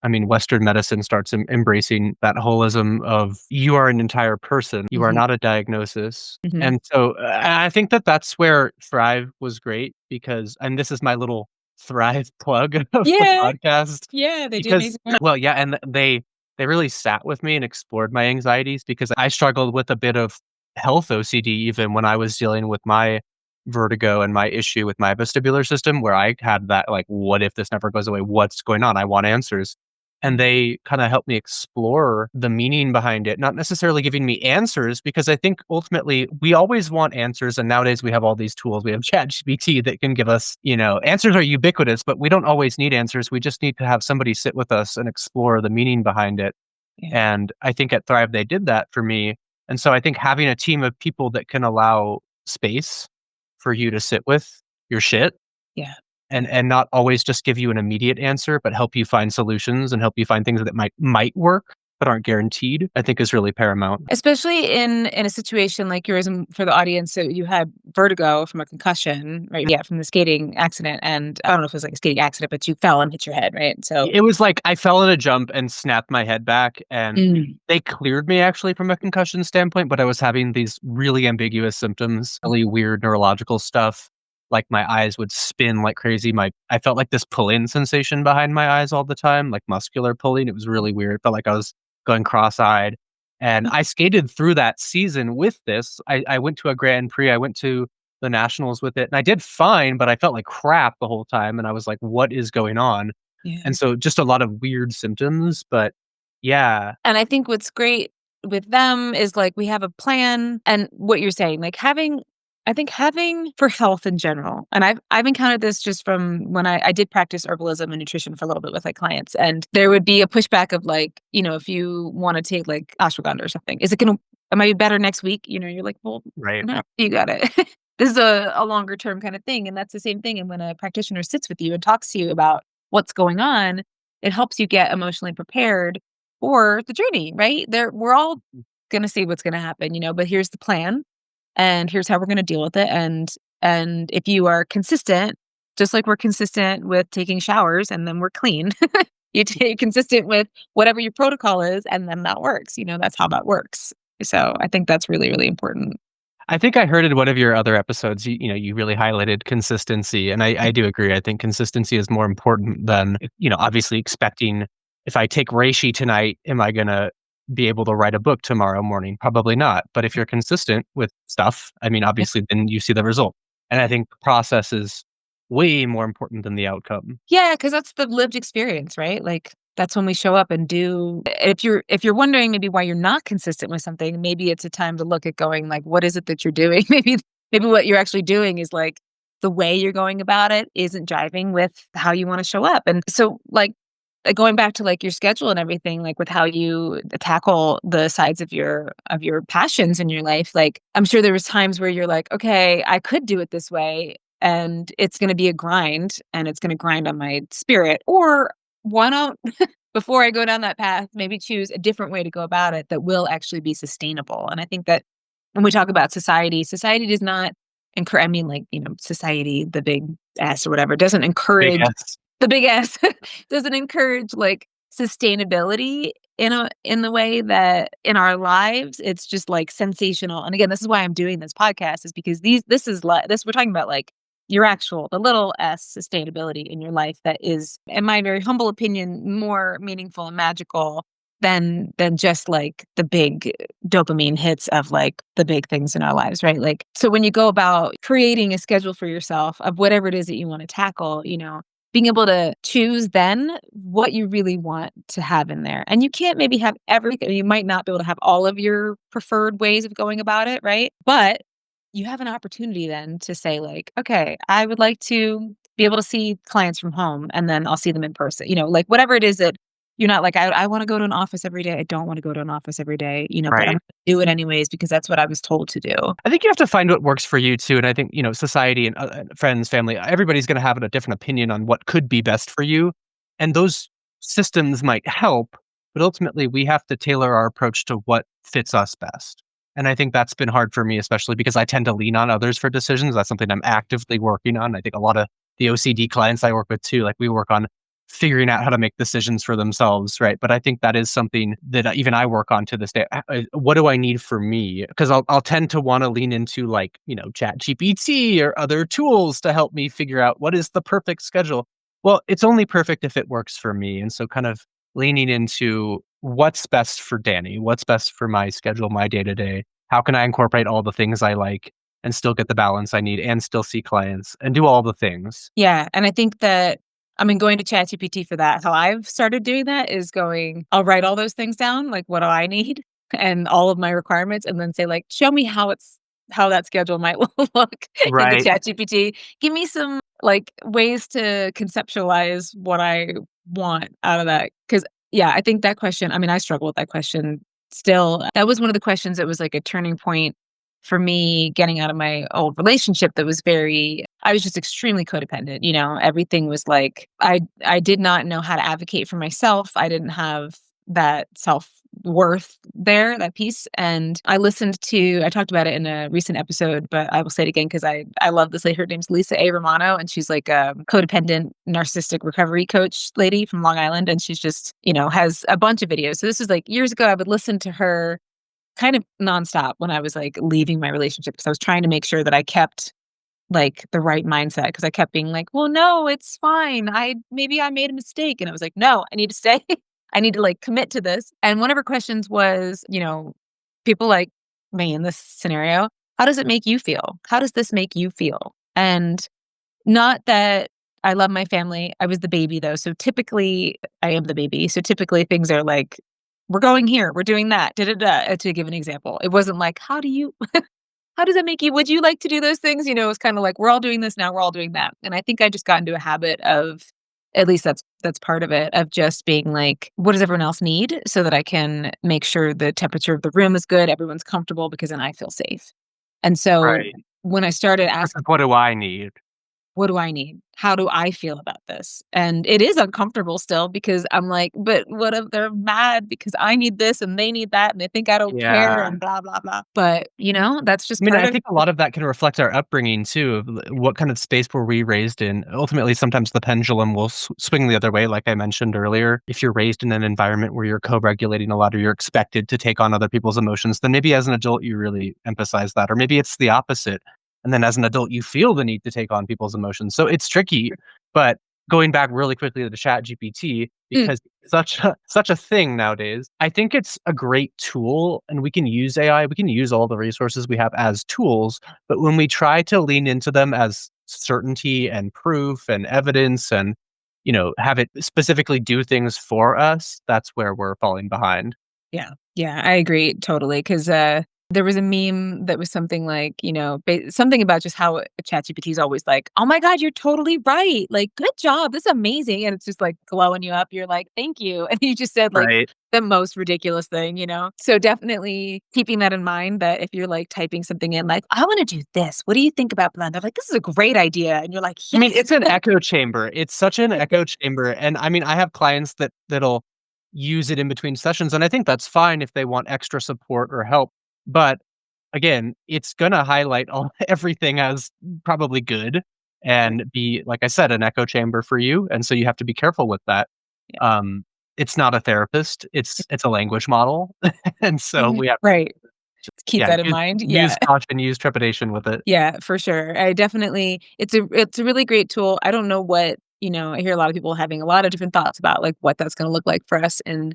I mean, Western medicine starts embracing that holism of you are an entire person, you are Mhm. not a diagnosis. Mhm. And so I think that that's where Thrive was great because, and this is my little Thrive plug of the Yeah. podcast, Yeah. They do because, amazing work. well, yeah, and they really sat with me and explored my anxieties because I struggled with a bit of health OCD even when I was dealing with my vertigo and my issue with my vestibular system where I had that, like, what if this never goes away? What's going on? I want answers. And Mhm. they kinda helped me explore the meaning behind it, not necessarily giving me answers because I think ultimately we always want answers, and nowadays we have all these tools. We have ChatGPT that can give us, answers are ubiquitous, but we don't always need answers. We just need to have somebody sit with us and explore the meaning behind it. Yeah. And I think at Thrive, they did that for me. And so I think having a team of people that can allow space for you to sit with your shit Yeah. Yeah. and not always just give you an immediate answer, but help you find solutions and help you find things that might work but aren't guaranteed, I think is really paramount. Especially in a situation like yours, and for the audience, so you had vertigo from a concussion, right? Yeah, from the skating accident, and I don't know if it was like a skating accident, but you fell and hit your head, right? So It was like I fell in a jump and snapped my head back, and Mm. they cleared me actually from a concussion standpoint, but I was having these really ambiguous symptoms, really weird neurological stuff. Like my eyes would spin like crazy. I felt like this pull-in sensation behind my eyes all the time, like muscular pulling. It was really weird. Felt like I was going cross-eyed. And I skated through that season with this. I went to a Grand Prix. I went to the nationals with it, and I did fine, but I felt like crap the whole time. And I was like, "What is going on?" Yeah. And so just a lot of weird symptoms, but yeah, And I think what's great with them is like we have a plan, and what you're saying, like having for health in general. And I've encountered this just from when I did practice herbalism and nutrition for a little bit with like clients. And there would be a pushback of like, if you want to take like ashwagandha or something, am I be better next week? You're like, well, right, no, you got it. This is a longer term kind of thing. And that's the same thing. And when a practitioner sits with you and talks to you about what's going on, it helps you get emotionally prepared for the journey, right? We're all gonna see what's gonna happen, but here's the plan, and here's how we're gonna deal with it. And if you are consistent, just like we're consistent with taking showers and then we're clean, You're consistent with whatever your protocol is, and then that works. That's how that works. So I think that's really, really important. I think I heard in one of your other episodes, you really highlighted consistency, and I do agree. I think consistency is more important than, obviously expecting if I take reishi tonight, am I gonna be able to write a book tomorrow morning? Probably not. But if you're consistent with stuff, I mean, obviously, then you see the result. And I think the process is way more important than the outcome. Yeah, because that's the lived experience, right? Like, that's when we show up and do if you're wondering maybe why you're not consistent with something, maybe it's a time to look at going, like, what is it that you're doing? Maybe what you're actually doing is, like, the way you're going about it isn't jiving with how you wanna show up. And so, going back to, like, your schedule and everything, like, with how you tackle the sides of your passions in your life, like, I'm sure there was times where you're like, "Okay, I could do it this way, and it's gonna be a grind, and it's gonna grind on my spirit." Or why not, before I go down that path, maybe choose a different way to go about it that will actually be sustainable. And I think that when we talk about society does not encourage, I mean, like, society, the big S or whatever, doesn't Big encourage S. the big S doesn't encourage, like, sustainability in the way that in our lives, it's just, like, sensational. And again, this is why I'm doing this podcast, is because this is this we're talking about, like, your actual the little S sustainability in your life that is, in my very humble opinion, more meaningful and magical than just, like, the big dopamine hits of, like, the big things in our lives, right? Like, so when you go about creating a schedule for yourself of whatever it is that you wanna tackle, being able to choose then what you really want to have in there. And you can't maybe have everything. You might not be able to have all of your preferred ways of going about it, right? But you have an opportunity then to say, like, okay, I would like to be able to see clients from home, and then I'll see them in person. Like, whatever it is that you're not like, I want to go to an office every day. I don't want to go to an office every day, but I'm Right. gonna do it anyways because that's what I was told to do. I think you have to find what works for you too. And I think, society and friends, family, everybody's going to have a different opinion on what could be best for you. And those systems might help, but ultimately we have to tailor our approach to what fits us best. And I think that's been hard for me, especially because I tend to lean on others for decisions. That's something I'm actively working on. I think a lot of the OCD clients I work with too, like we work on figuring out how to make decisions for themselves, right? But I think that is something that even I work on to this day. What do I need for me? Because I'll tend to want to lean into, like, Chat GPT or other tools to help me figure out what is the perfect schedule. Well, it's only perfect if it works for me. And so kind of leaning into what's best for Danny, what's best for my schedule, my day to day. How can I incorporate all the things I like and still get the balance I need and still see clients and do all the things? Yeah, and I think that, I mean, going to ChatGPT for that, how I've started doing that is I'll write all those things down, like, what do I need and all of my requirements, and then say, like, "Show me how that schedule might look in the Right. ChatGPT. Give me some, like, ways to conceptualize what I want out of that." Because yeah, I think that question, I mean, I struggle with that question still. That was one of the questions that was, like, a turning point for me getting out of my old relationship that was I was just extremely codependent. Everything was like, I did not know how to advocate for myself. I didn't have that self-worth there, that piece. And I talked about it in a recent episode, but I will say it again because I love this lady. Her name's Lisa A. Romano, and she's like a codependent narcissistic recovery coach lady from Long Island. And she's just, has a bunch of videos. So this was like years ago. I would listen to her kind of nonstop when I was, like, leaving my relationship because I was trying to make sure that I kept, like, the right mindset because I kept being like, "Well, no, it's fine. Maybe I made a mistake." And I was like, "No, I need to stay. I need to, like, commit to this." And one of her questions was, people like me in this scenario, "How does it make you feel? How does this make you feel?" And not that I love my family. I was the baby, though, so typically I am the baby, so typically things are like, "We're going here, we're doing that, da, da, da," to give an example. It wasn't like, how does that make you would you like to do those things?" It's kinda like, "We're all doing this now, we're all doing that." And I think I just got into a habit of, at least that's part of it, of just being like, "What does everyone else need?" So that I can make sure the temperature of the room is good, everyone's comfortable, because then I feel safe. And so Right. when I started Versus asking what do I need? what do I need? How do I feel about this? And it is uncomfortable still because I'm like, but what if they're mad because I need this and they need that and they think I don't care Yeah. and blah, blah, blah. But, that's just I mean, part I of think a lot of that can reflect our upbringing too, of what kind of space were we raised in. Ultimately, sometimes the pendulum will swing the other way, like I mentioned earlier. If you're raised in an environment where you're co-regulating a lot or you're expected to take on other people's emotions, then maybe as an adult you really emphasize that. Or maybe it's the opposite. And then as an adult, you feel the need to take on people's emotions. So it's tricky. But going back really quickly to the chat GPT, Mm, because it's such a thing nowadays, I think it's a great tool and we can use AI, we can use all the resources we have as tools, but when we try to lean into them as certainty and proof and evidence and, have it specifically do things for us, that's where we're falling behind. yeah. Yeah, I agree totally. Because there was a meme that was something like, something about just how ChatGPT is always like, "Oh my god, you're totally right. Like, good job. This is amazing." And it's just like glowing you up. You're like, "Thank you." And you just said like Right. the most ridiculous thing. So definitely keeping that in mind that if you're like typing something in like, "I want to do this. What do you think about that?" They're like, "This is a great idea." And you're like, I mean, "Yes." it's an echo chamber. It's such an echo chamber, and I mean, I have clients that'll use it in between sessions, and I think that's fine if they want extra support or help, but again, it's gonna highlight all everything as probably good and be, like I said, an echo chamber for you, and so you have to be careful with that. Yeah. Um, it's not a therapist, it's a language model, and so Mhm. we have Right. to Keep yeah, that in mind. use Yeah. caution, use trepidation with it. Yeah, for sure. I definitely it's a really great tool. I don't know what, I hear a lot of people having a lot of different thoughts about like what that's going to look like for us in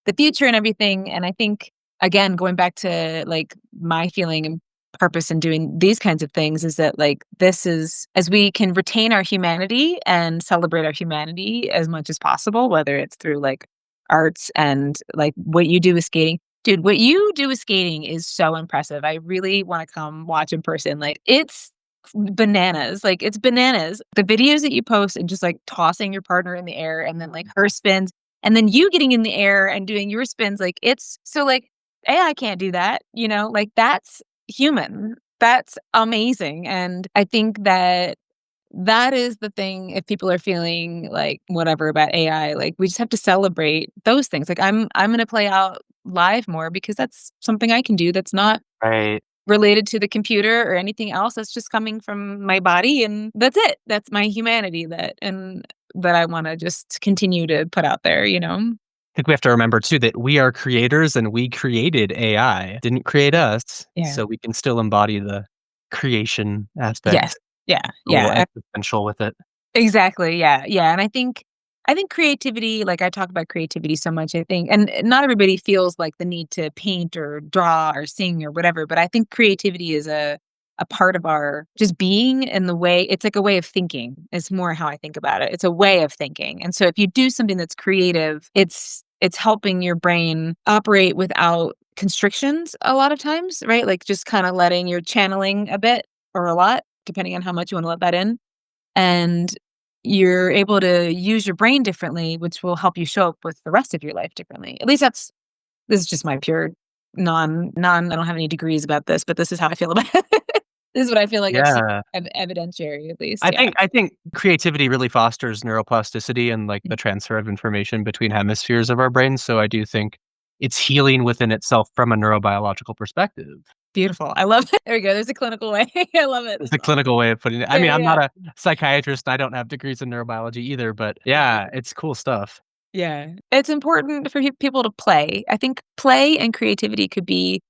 the future and everything. And I think again, going back to like my feeling and purpose in doing these kinds of things is that like this is as we can retain our humanity and celebrate our humanity as much as possible, whether it's through like arts and like what you do with skating. Dude, what you do with skating is so impressive. I really want to come watch in person. Like it's bananas. Like it's bananas. The videos that you post and just like tossing your partner in the air and then like her spins and then you getting in the air and doing your spins, like it's so like AI can't do that, like that's human. That's amazing. And I think that that is the thing if people are feeling like whatever about AI, like we just have to celebrate those things. Like I'm gonna play out live more because that's something I can do that's not Right. related to the computer or anything else. That's just coming from my body and that's it. That's my humanity that I wanna just continue to put out there. Think we have to remember too that we are creators and we created AI, didn't create us, Yeah. so we can still embody the creation Yes. aspect, Yeah. a little Yeah. existential with it. Exactly, yeah, yeah, and I think creativity like, I talk about creativity so much, I think and not everybody feels like the need to paint or draw or sing or whatever, but I think creativity is a part of our just being and the way it's like a way of thinking, is more how I think about it. It's a way of thinking, and so if you do something that's creative, it's helping your brain operate without constrictions a lot of times, right? Like, just kinda letting you're channeling a bit or a lot, depending on how much you wanna let that in, and you're able to use your brain differently, which will help you show up with the rest of your life differently. At least this is just my pure I don't have any degrees about this, but this is how I feel about it. This is what I feel like I've seen Yeah. evidentiary at least, I yeah. think I think creativity really fosters neuroplasticity and, like, Mm, the transfer of information between hemispheres of our brains, so I do think it's healing within itself from a neurobiological perspective. beautiful. I love it. There we go. There's a clinical way. I love it. Is the clinical way of putting it. I Yeah, mean, I'm yeah. not a psychiatrist, and I don't have degrees in neurobiology either, but yeah, it's cool stuff. Yeah. It's important for people to play. I think play and creativity could be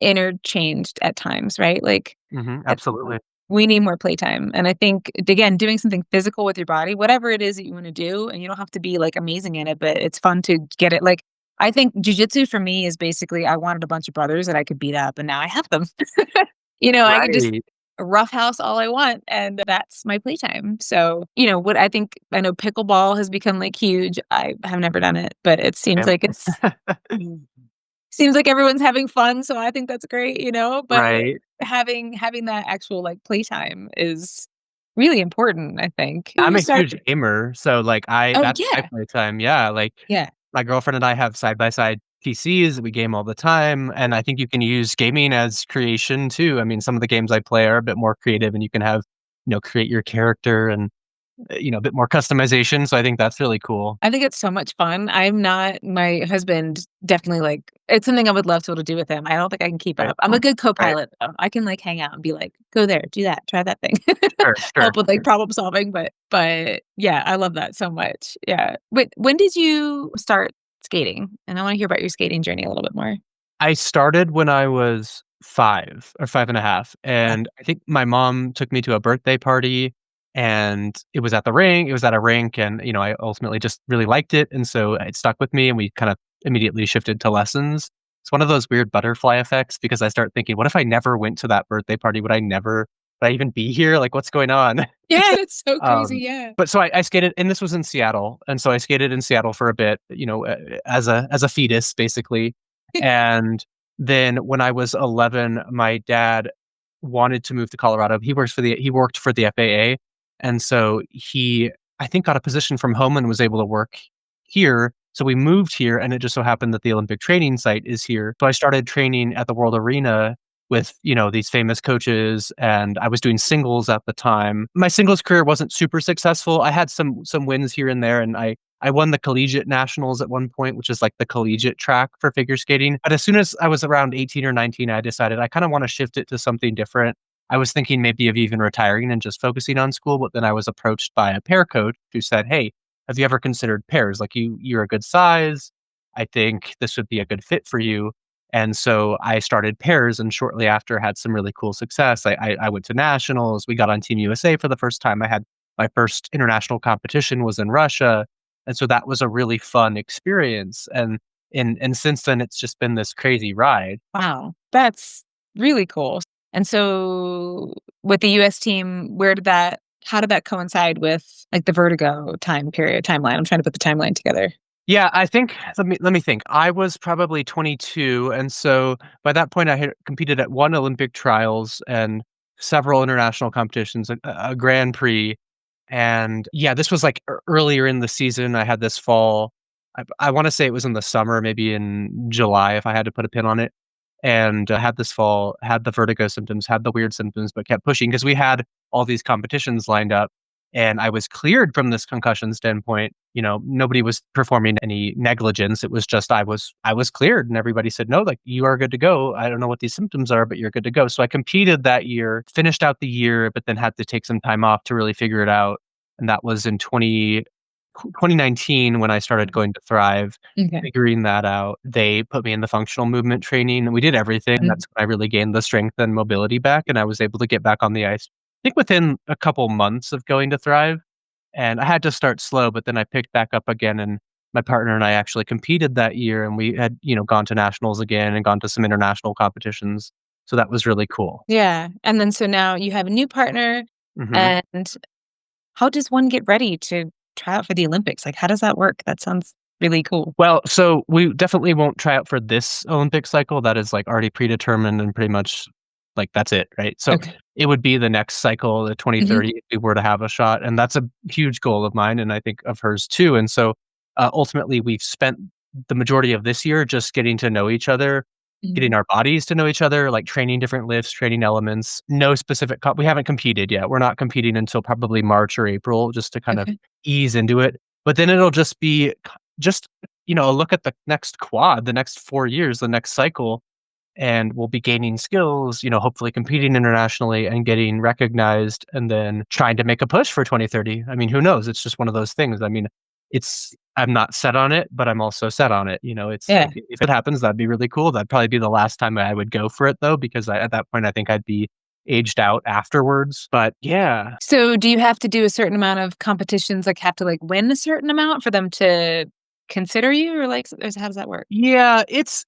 interchanged at times, right? Like, Mhm, uh, absolutely. we need more playtime, and I think, again, doing something physical with your body, whatever it is that you wanna do, and you don't have to be, like, amazing in it, but it's fun to get it like, I think jujitsu for me is basically I wanted a bunch of brothers that I could beat up, and now I have them. I could just Right. roughhouse all I want, and that's my playtime. So, what I know pickleball has become, like, huge. I have never done it, but it seems Yep. like seems like everyone's having fun, so I think that's great. But Right. having that actual, like, playtime is really important, I think. I'm You a start huge gamer, so, like, I Oh, that's my yeah. playtime, yeah, like, Yeah. my girlfriend and I have side-by-side PCs, we game all the time, and I think you can use gaming as creation too. I mean, some of the games I play are a bit more creative, and you can have create your character and, a bit more customization. So I think that's really cool. I think it's so much fun. I'm not my husband definitely, like it's something I would love to be able to do with him. I don't think I can keep Right. up. I'm a good Right. co-pilot, though. I can, like, hang out and be like, "Go there, do that, try that thing." Sure. Sure. Help with, like, problem solving, but yeah, I love that so much. Yeah. Wait, when did you start skating? And I wanna hear about your skating journey a little bit more. I started when I was 5 or 5.5, Yeah. and I think my mom took me to a birthday party, and it was at a rink, and, I ultimately just really liked it, and so it stuck with me, and we kind of immediately shifted to lessons. It's one of those weird butterfly effects because I start thinking, "What if I never went to that birthday party? Would I even be here? Like, what's going on?" Yeah, it's so crazy, Um, yeah. but so I skated, and this was in Seattle, and so I skated in Seattle for a bit, as a fetus, basically. And then when I was 11, my dad wanted to move to Colorado. He worked for the FAA, and so he, I think, got a position from home and was able to work here. So we moved here, and it just so happened that the Olympic training site is here. So I started training at the World Arena with, these famous coaches, and I was doing singles at the time. My singles career wasn't super successful. I had some wins here and there, and I won the collegiate nationals at one point, which is like the collegiate track for figure skating. But as soon as I was around 18 or 19, I decided I kind of want to shift it to something different. I was thinking maybe of even retiring and just focusing on school, but then I was approached by a pair coach who said, "Hey, have you ever considered pairs? Like you're a good size. I think this would be a good fit for you." And so I started pairs, and shortly after had some really cool success. I went to nationals. We got on Team USA for the first time. I had my first international competition was in Russia. And so that was a really fun experience. And since then it's just been this crazy ride. Wow, that's really cool. And so with the US team, where did that how did that coincide with, like, the vertigo timeline? I'm trying to put the timeline together. Yeah, I think let me think. I was probably 22, and so by that point I had competed at one Olympic trials and several international competitions, a Grand Prix. And yeah, this was like earlier in the season. I had this fall. I want to say it was in the summer, maybe in July, if I had to put a pin on it. And had this fall, had the vertigo symptoms, had the weird symptoms, but kept pushing because we had all these competitions lined up. And I was cleared from this concussion standpoint. Nobody was performing any negligence. It was just I was cleared, and everybody said, "No, like you are good to go. I don't know what these symptoms are, but you're good to go." So I competed that year, finished out the year, but then had to take some time off to really figure it out. And that was in 2019 when I started going to Thrive, Okay. figuring that out. They put me in the functional movement training, and we did everything. And Mhm. that's when I really gained the strength and mobility back, and I was able to get back on the ice. I think within a couple months of going to Thrive, and I had to start slow, but then I picked back up again, and my partner and I actually competed that year, and we had, gone to nationals again and gone to some international competitions. So that was really cool. Yeah, and then so now you have a new partner, Mhm. and how does one get ready to try out for the Olympics? Like, how does that work? That sounds really cool. Well, so we definitely won't try out for this Olympic cycle. That is, like, already predetermined and pretty much, like, that's it, right? So Okay. it would be the next cycle, the Mhm. 2030, if we were to have a shot, and that's a huge goal of mine, and I think of hers too. And so, ultimately, we've spent the majority of this year just getting to know each other, getting Mhm. our bodies to know each other, like, training different lifts, training elements. No specific we haven't competed yet. We're not competing until probably March or April just to kind of Okay. ease into it. But then it'll just be just a look at the next quad, the next 4 years, the next cycle, and we'll be gaining skills, hopefully competing internationally and getting recognized and then trying to make a push for 2030. I mean, who knows? It's just one of those things. I mean, I'm not set on it, but I'm also set on it. It's Yeah. if it happens, that'd be really cool. That'd probably be the last time I would go for it though, because at that point I think I'd be aged out afterwards. But yeah. So do you have to do a certain amount of competitions, like, have to, like, win a certain amount for them to consider you, or, like, s how does that work? Yeah, it's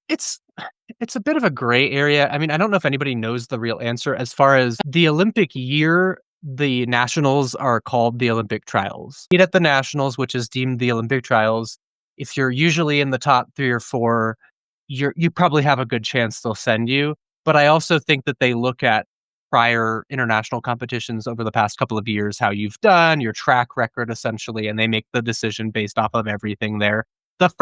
a bit of a gray area. I mean, I don't know if anybody knows the real answer as far as the Olympic year. The nationals are called the Olympic trials. At the nationals, which is deemed the Olympic trials, if you're usually in the top 3 or 4, you probably have a good chance they'll send you. But I also think that they look at prior international competitions over the past couple of years, how you've done, your track record essentially, and they make the decision based off of everything there.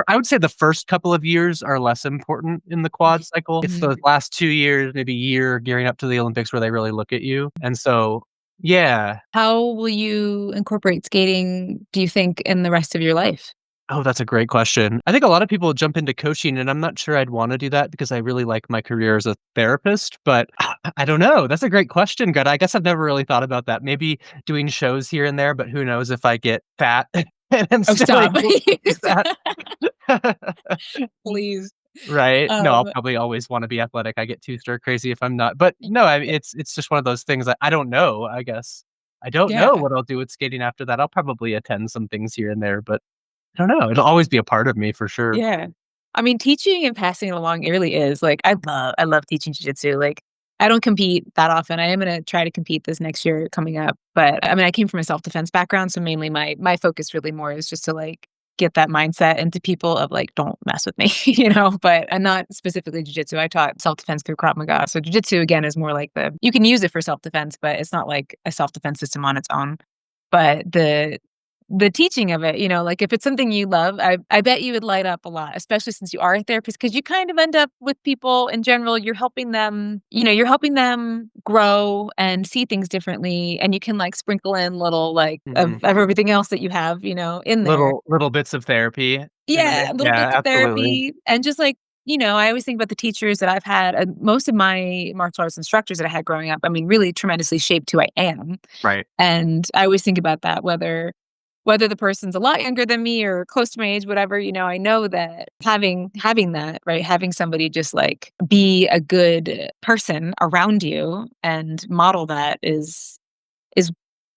I would say the first couple of years are less important in the quad cycle. It's Mhm. the last 2 years, maybe year gearing up to the Olympics where they really look at you. And so Yeah. How will you incorporate skating, do you think, in the rest of your life? Oh, that's a great question. I think a lot of people jump into coaching, and I'm not sure I'd wanna do that because I really like my career as a therapist, but I don't know. That's a great question, good. I guess I've never really thought about that. Maybe doing shows here and there, but who knows if I get fat and I'm Oh, still stop. able to do that. Please. Right? No, I'll Um, probably always wanna be athletic. I get too stir crazy if I'm not. But no, I mean, it's just one of those things I don't know, I guess. I don't know yeah. what I'll do with skating after that. I'll probably attend some things here and there, but I don't know. It'll always be a part of me for sure. Yeah. I mean, teaching and passing it along, it really is. Like, I love teaching jujitsu. Like, I don't compete that often. I am gonna try to compete this next year coming up. But I mean, I came from a self-defense background, so mainly my focus really more is just to like get that mindset into people of like, don't mess with me, But I'm not specifically jujitsu. I taught self-defense through Krav Maga. So jujitsu again is more like you can use it for self-defense, but it's not like a self-defense system on its own. But the teaching of it, like, if it's something you love, I bet you would light up a lot, especially since you are a therapist, because you kind of end up with people in general, you're helping them grow and see things differently, and you can, like, sprinkle in little, like, Mhm. of everything else that you have, in there. Little bits of therapy in there. Yeah, little Yeah, bits of absolutely. therapy and just, like, I always think about the teachers that I've had, most of my martial arts instructors that I had growing up, I mean, really tremendously shaped who I am. Right. And I always think about that, whether the person's a lot younger than me or close to my age, whatever, I know that having that, right, having somebody just like be a good person around you and model that is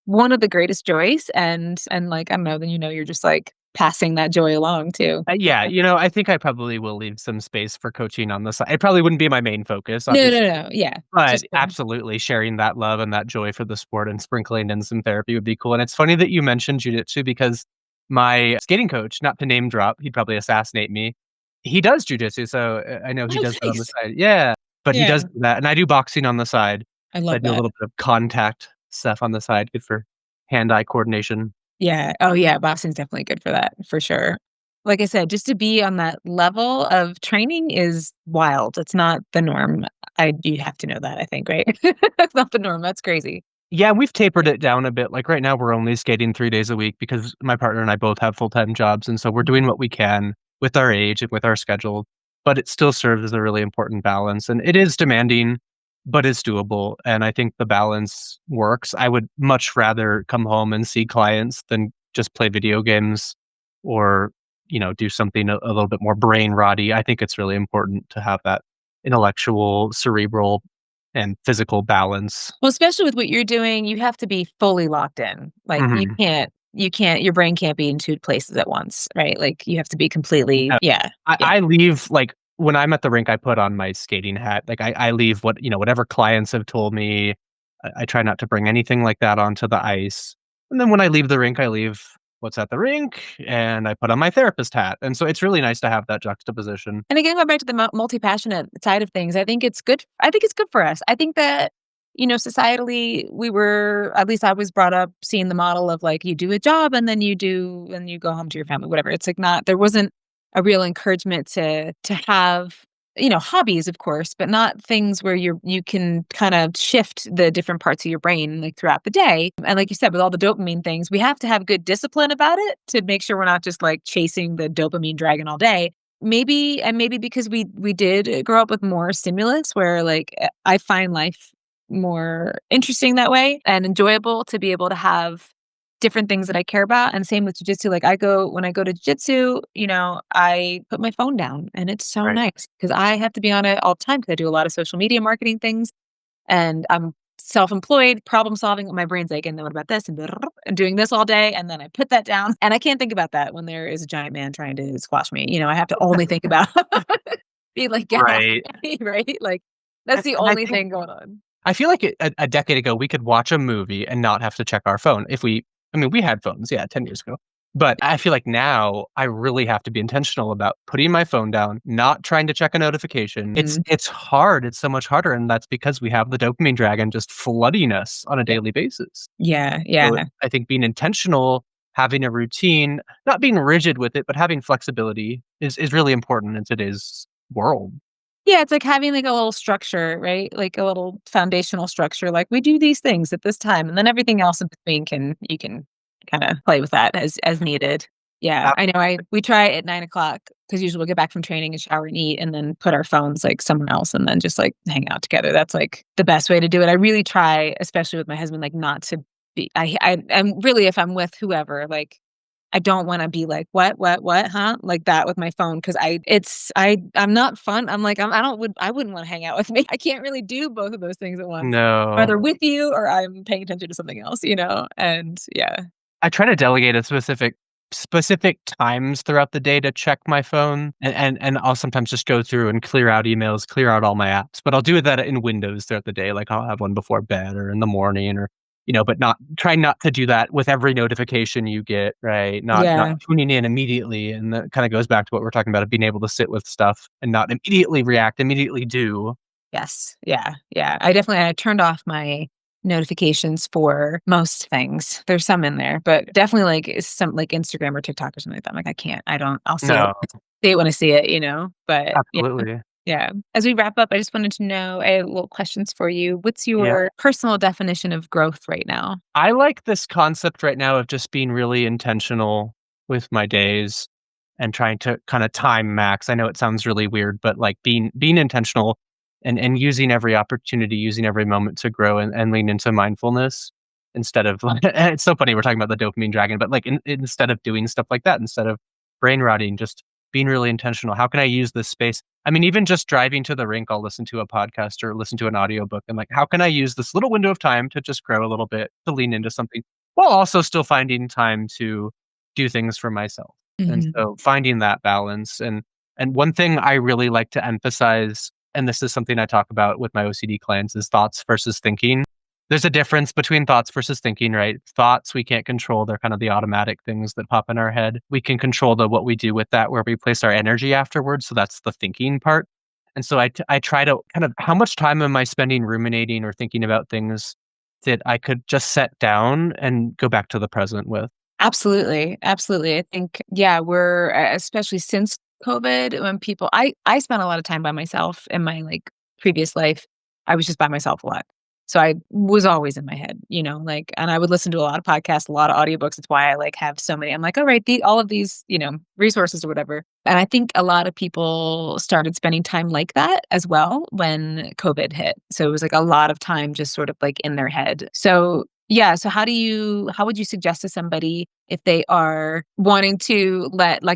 one of the greatest joys. And like, I don't know, then you're just like passing that joy along too. Yeah, I think I probably will leave some space for coaching on the side. It probably wouldn't be my main focus, No, obviously, no, no. Yeah. but Just absolutely sharing that love and that joy for the sport and sprinkling in some therapy would be cool. And it's funny that you mentioned jujitsu because my skating coach, not to name drop, he'd probably assassinate me. He does jujitsu, so I know he oh, does that on the nice. side. Yeah, but he does Yeah. do that, and I do boxing on the side. I So I love do a that. little bit of contact stuff on the side, good for hand-eye coordination. Yeah. Oh, yeah, boxing's definitely good for that, for sure. Like I said, just to be on that level of training is wild. It's not the norm. You have to know that, I think, right? That's not the norm. That's crazy. Yeah, we've tapered it down a bit. Like, right now, we're only skating 3 days a week because my partner and I both have full-time jobs, and so we're doing what we can with our age and with our schedule, but it still serves as a really important balance, and it is demanding, but it's doable, and I think the balance works. I would much rather come home and see clients than just play video games or, do something a little bit more brain rotty. I think it's really important to have that intellectual, cerebral, and physical balance. Well, especially with what you're doing, you have to be fully locked in. Like, Mhm. your brain can't be in 2 places at once, right? Like, you have to be completely Yeah. yeah, yeah. I leave, like when I'm at the rink, I put on my skating hat. Like, I leave whatever clients have told me. I try not to bring anything like that onto the ice. And then when I leave the rink, I leave what's at the rink, and I put on my therapist hat. And so it's really nice to have that juxtaposition. And again, going back to the multi-passionate side of things, I think it's good for us. I think that, societally, at least I was brought up seeing the model of like you do a job and then you go home to your family, whatever. It's like there wasn't a real encouragement to have, hobbies, of course, but not things where you can kind of shift the different parts of your brain like throughout the day. And like you said, with all the dopamine things, we have to have good discipline about it to make sure we're not just like chasing the dopamine dragon all day. Maybe because we did grow up with more stimulus where, like, I find life more interesting that way and enjoyable to be able to have different things that I care about, and same with jujitsu, like, when I go to jujitsu, I put my phone down, and it's so Right. nice because I have to be on it all the time because I do a lot of social media marketing things, and I'm self-employed, problem solving. My brain's like, and then what about this? And doing this all day. And then I put that down. And I can't think about that when there is a giant man trying to squash me. I have to only think about be like, get off Right. me, right? Like that's the And I only think thing going on. I feel like a decade ago, we could watch a movie and not have to check our phone if I mean, we had phones, yeah, 10 years ago. But I feel like now I really have to be intentional about putting my phone down, not trying to check a notification. It's Mm, it's hard, it's so much harder, and that's because we have the dopamine dragon just flooding us on a yeah. daily basis. Yeah. So Yeah. I think being intentional, having a routine, not being rigid with it, but having flexibility is really important in today's world. Yeah, it's like having like a little structure, right? Like a little foundational structure. Like we do these things at this time, and then everything else in between can you can kind of play with that as needed. Yeah, I know. We try at 9 o'clock because usually we'll get back from training and shower and eat, and then put our phones like somewhere else, and then just like hang out together. That's like the best way to do it. I really try, especially with my husband, like not to be. I'm really if I'm with whoever, like I don't wanna be like, what, huh?" Like that with my phone 'cause I'm not fun. I'm like, I wouldn't wanna hang out with me. I can't really do both of those things at once. No. Either with you or I'm paying attention to something else, you know? And yeah. I try to delegate a specific times throughout the day to check my phone, and I'll sometimes just go through and clear out emails, clear out all my apps, but I'll do that in windows throughout the day, like, I'll have one before bed or in the morning or, but not to do that with every notification you get, right? Not Yeah. tuning in immediately, and that kinda goes back to what we're talking about of being able to sit with stuff and not immediately react, immediately do. Yes. Yeah. Yeah. I turned off my notifications for most things. There's some in there, but definitely like some like Instagram or TikTok or something like that. I'm like, I can't. I'll No, see it when I see it, you know? But yeah. absolutely. Yeah. As we wrap up, I just wanted to know, I have little questions for you. What's Yeah. your personal definition of growth right now? I like this concept right now of just being really intentional with my days and trying to kinda time max. I know it sounds really weird, but, like, being intentional and using every opportunity, using every moment to grow and lean into mindfulness instead of like it's so funny we're talking about the dopamine dragon, but, like, instead of doing stuff like that, instead of brain rotting, just being really intentional. How can I use this space? I mean, even just driving to the rink, I'll listen to a podcast or listen to an audiobook. I'm like, how can I use this little window of time to just grow a little bit, to lean into something while also still finding time to do things for myself? And Mhm. so finding that balance and one thing I really like to emphasize, and this is something I talk about with my OCD clients, is thoughts versus thinking. There's a difference between thoughts versus thinking, right? Thoughts we can't control. They're kind of the automatic things that pop in our head. We can control what we do with that, where we place our energy afterwards. So that's the thinking part. And so I try to kind of how much time am I spending ruminating or thinking about things that I could just set down and go back to the present with? Absolutely. Absolutely. I think, yeah, we're especially since COVID, when I spent a lot of time by myself in my like previous life. I was just by myself a lot. So I was always in my head, you know, like, and I would listen to a lot of podcasts, a lot of audiobooks. It's why I like have so many. I'm like, all right, all of these, resources or whatever. And I think a lot of people started spending time like that as well when COVID hit. So it was like a lot of time just sort of like in their head. So yeah, so how would you suggest to somebody if they are wanting to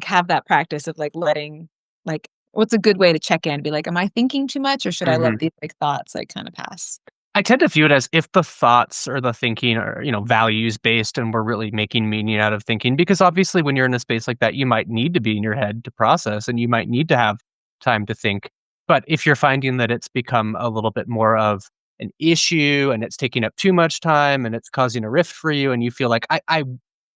have that practice of like letting like what's a good way to check in? Be like, am I thinking too much or should I let these like thoughts like kind of pass? I tend to view it as if the thoughts or the thinking are, values based and we're really making meaning out of thinking. Because obviously, when you're in a space like that, you might need to be in your head to process and you might need to have time to think. But if you're finding that it's become a little bit more of an issue and it's taking up too much time and it's causing a rift for you and you feel like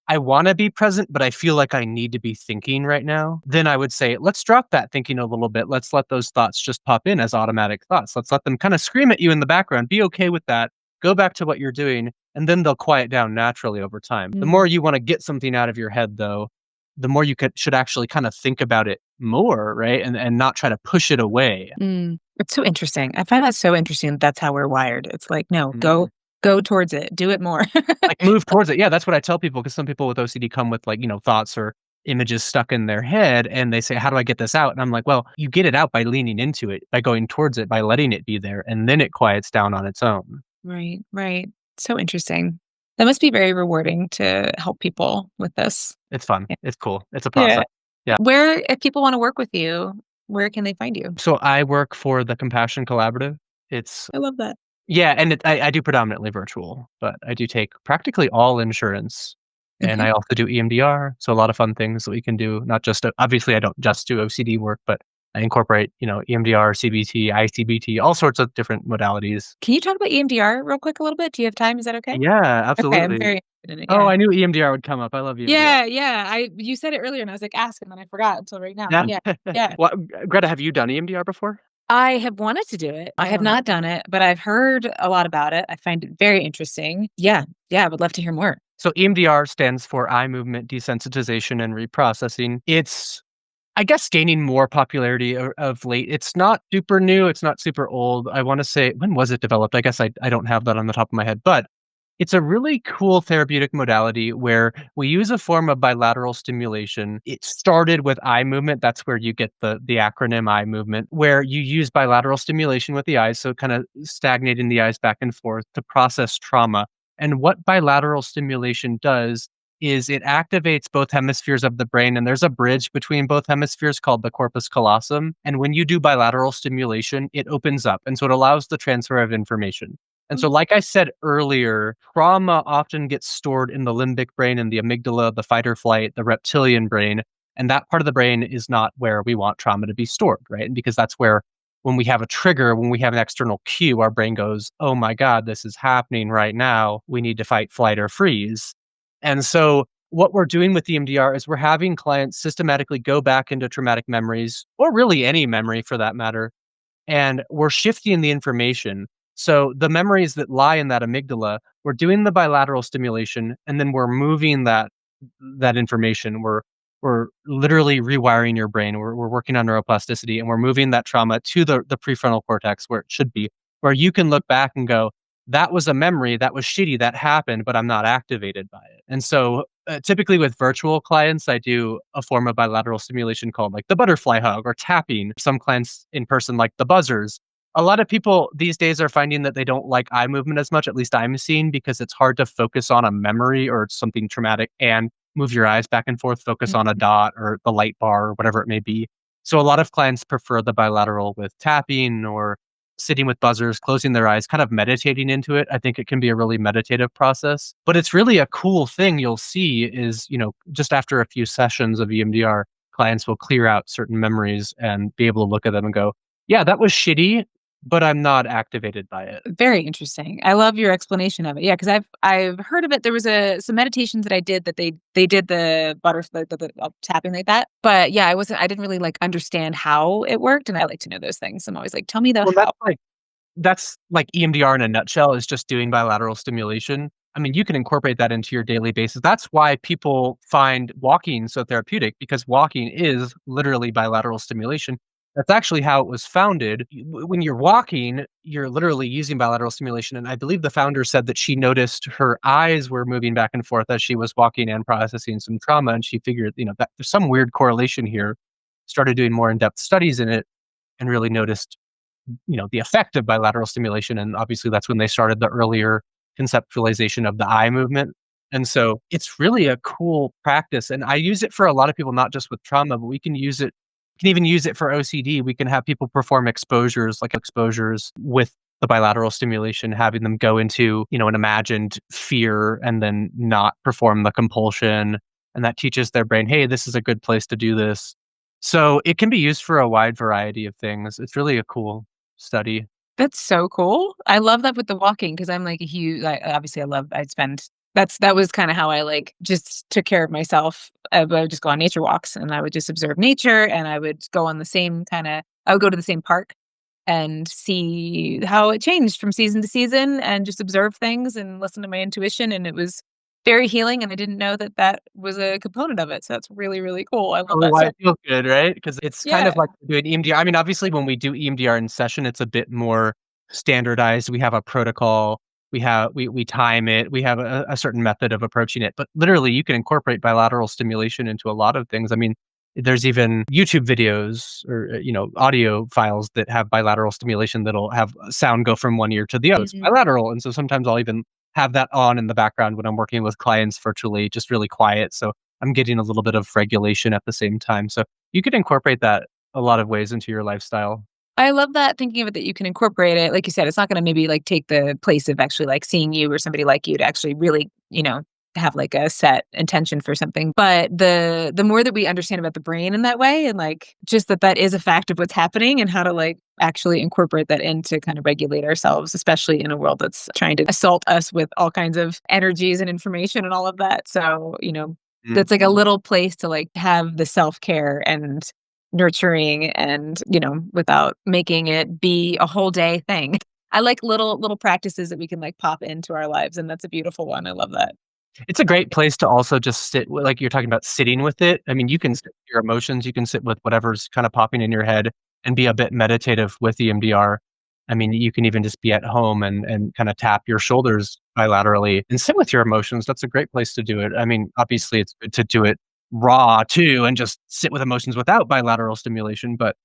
I wanna be present, but I feel like I need to be thinking right now, then I would say, let's drop that thinking a little bit. Let's let those thoughts just pop in as automatic thoughts. Let's let them kinda scream at you in the background. Be okay with that. Go back to what you're doing, and then they'll quiet down naturally over time. The Mm, more you wanna get something out of your head, though, the more you should actually kinda think about it more, right? And not try to push it away. mm. It's so interesting. I find that so interesting that that's how we're wired. It's like, no, Mhm. go towards it. Do it more. Like, move towards it. Yeah, that's what I tell people because some people with OCD come with, like, thoughts or images stuck in their head, and they say, "How do I get this out?" And I'm like, "Well, you get it out by leaning into it, by going towards it, by letting it be there, and then it quiets down on its own." Right, right. So interesting. That must be very rewarding to help people with this. It's fun. Yeah. It's cool. It's a Yeah. process. Yeah. Where if people wanna work with you, where can they find you? So I work for the Compassion Collaborative. It's I love that. Yeah, and I do predominantly virtual, but I do take practically all insurance, and Okay. I also do EMDR, so a lot of fun things that we can do, not just obviously, I don't just do OCD work, but I incorporate, EMDR, CBT, ICBT, all sorts of different modalities. Can you talk about EMDR real quick a little bit? Do you have time? Is that okay? Yeah, Okay, I'm absolutely. very interested in it, Oh, yeah. I knew EMDR would come up, I love EMDR. Yeah, yeah, I you said it earlier and I was like, "Ask," and then I forgot until right now. Yeah. Yeah, yeah. Well, Greta, have you done EMDR before? I have wanted to do it. I have Oh, no. not done it, but I've heard a lot about it. I find it very interesting. Yeah, yeah, I would love to hear more. So EMDR stands for eye movement desensitization and reprocessing. It's I guess gaining more popularity of late. It's not super new, it's not super old. I wanna say when was it developed? I guess I don't have that on the top of my head, but it's a really cool therapeutic modality where we use a form of bilateral stimulation. It started with eye movement, that's where you get the acronym eye movement, where you use bilateral stimulation with the eyes, so kinda stagnating the eyes back and forth to process trauma. And what bilateral stimulation does is it activates both hemispheres of the brain, and there's a bridge between both hemispheres called the corpus callosum. And when you do bilateral stimulation, it opens up. And so it allows the transfer of information. And so, like I said earlier, trauma often gets stored in the limbic brain and the amygdala, the fight or flight, the reptilian brain. And that part of the brain is not where we want trauma to be stored, right? And because that's where, when we have a trigger, when we have an external cue, our brain goes, oh my God, this is happening right now. We need to fight, flight, or freeze. And so what we're doing with EMDR is we're having clients systematically go back into traumatic memories, or really any memory for that matter, and we're shifting the information. So the memories that lie in that amygdala, we're doing the bilateral stimulation, and then we're moving that information. We're literally rewiring your brain. We're working on neuroplasticity, and we're moving that trauma to the prefrontal cortex where it should be, where you can look back and go, that was a memory, that was shitty, that happened, but I'm not activated by it. And so typically with virtual clients, I do a form of bilateral stimulation called like the butterfly hug or tapping. Some clients in person like the buzzers. A lot of people these days are finding that they don't like eye movement as much, at least I'm seeing, because it's hard to focus on a memory or something traumatic and move your eyes back and forth, focus on a Mhm. dot or the light bar or whatever it may be. So a lot of clients prefer the bilateral with tapping or sitting with buzzers, closing their eyes, kind of meditating into it. I think it can be a really meditative process. But it's really a cool thing you'll see is, just after a few sessions of EMDR, clients will clear out certain memories and be able to look at them and go, yeah, that was shitty, but I'm not activated by it. Very interesting. I love your explanation of it. Yeah, because I've heard of it. There was some meditations that I did that they did the butterfly the tapping like that. But yeah, I didn't really like understand how it worked, and I like to know those things. I'm always like, tell me the Well, how. that's like EMDR in a nutshell is just doing bilateral stimulation. I mean, you can incorporate that into your daily basis. That's why people find walking so therapeutic because walking is literally bilateral stimulation. That's actually how it was founded. When you're walking, you're literally using bilateral stimulation. And I believe the founder said that she noticed her eyes were moving back and forth as she was walking and processing some trauma. And she figured, that there's some weird correlation here. Started doing more in depth studies in it and really noticed the effect of bilateral stimulation. And obviously, that's when they started the earlier conceptualization of the eye movement. And so it's really a cool practice. And I use it for a lot of people, not just with trauma, but we can even use it for OCD. We can have people perform exposures, like exposures with the bilateral stimulation, having them go into, an imagined fear and then not perform the compulsion. And that teaches their brain, hey, this is a good place to do this. So it can be used for a wide variety of things. It's really a cool study. That's so cool. I love that with the walking because I'm like a huge obviously I'd spend that was kinda how I, like, just took care of myself. I would just go on nature walks, and I would just observe nature, and I would go to the same park and see how it changed from season to season and just observe things and listen to my intuition, and it was very healing, and I didn't know that that was a component of it, so that's really, really cool. I love Probably that why so it feels good, right? Because it's kind of yeah. like doing EMDR. I mean, obviously, when we do EMDR in session, it's a bit more standardized. We have a protocol. We time it. We have a certain method of approaching it. But literally, you can incorporate bilateral stimulation into a lot of things. I mean, there's even YouTube videos or audio files that have bilateral stimulation that'll have sound go from one ear to the other. It's Mhm. bilateral, and so sometimes I'll even have that on in the background when I'm working with clients virtually, just really quiet. So I'm getting a little bit of regulation at the same time. So you could incorporate that a lot of ways into your lifestyle. I love that thinking of it that you can incorporate it. Like you said, it's not gonna maybe, like, take the place of actually, like, seeing you or somebody like you to actually really, have, like, a set intention for something. But the more that we understand about the brain in that way and, like, just that that is a fact of what's happening and how to, like, actually incorporate that in to kind of regulate ourselves, especially in a world that's trying to assault us with all kinds of energies and information and all of that. So, Mm. that's like a little place to, like, have the self-care and nurturing and, without making it be a whole day thing. I like little practices that we can, like, pop into our lives, and that's a beautiful one. I love that. It's a great place to also just sit like you're talking about sitting with it. I mean, you can sit with your emotions, you can sit with whatever's kinda popping in your head and be a bit meditative with EMDR. I mean, you can even just be at home and kinda tap your shoulders bilaterally and sit with your emotions. That's a great place to do it. I mean, obviously, it's good to do it raw too and just sit with emotions without bilateral stimulation, but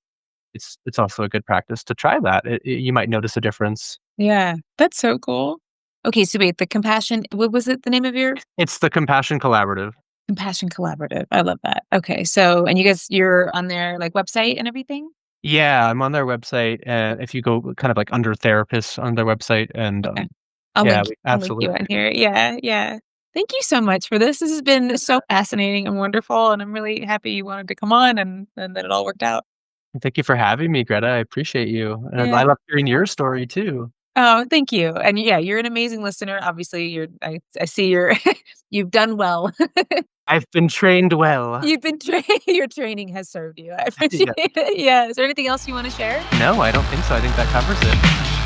it's also a good practice to try that. You might notice a difference. Yeah, that's so cool. Okay, so wait, the compassion what was it the name of your It's the Compassion Collaborative. Compassion Collaborative, I love that. Okay, so and you guys you're on their, like, website and everything? Yeah, I'm on their website, and if you go kind of, like, under therapists on their website and, Okay. yeah, we I'll link you absolutely. on here. Yeah, yeah. Thank you so much for this. This has been so fascinating and wonderful, and I'm really happy you wanted to come on and that it all worked out. Thank you for having me, Greta, I appreciate you, and Yeah. I love hearing your story too. Oh, thank you. And yeah, you're an amazing listener. Obviously, I see you're you've done well. I've been trained well. You've been your training has served you. I appreciate Yeah. it. Yeah. Is there anything else you want to share? No, I don't think so, I think that covers it.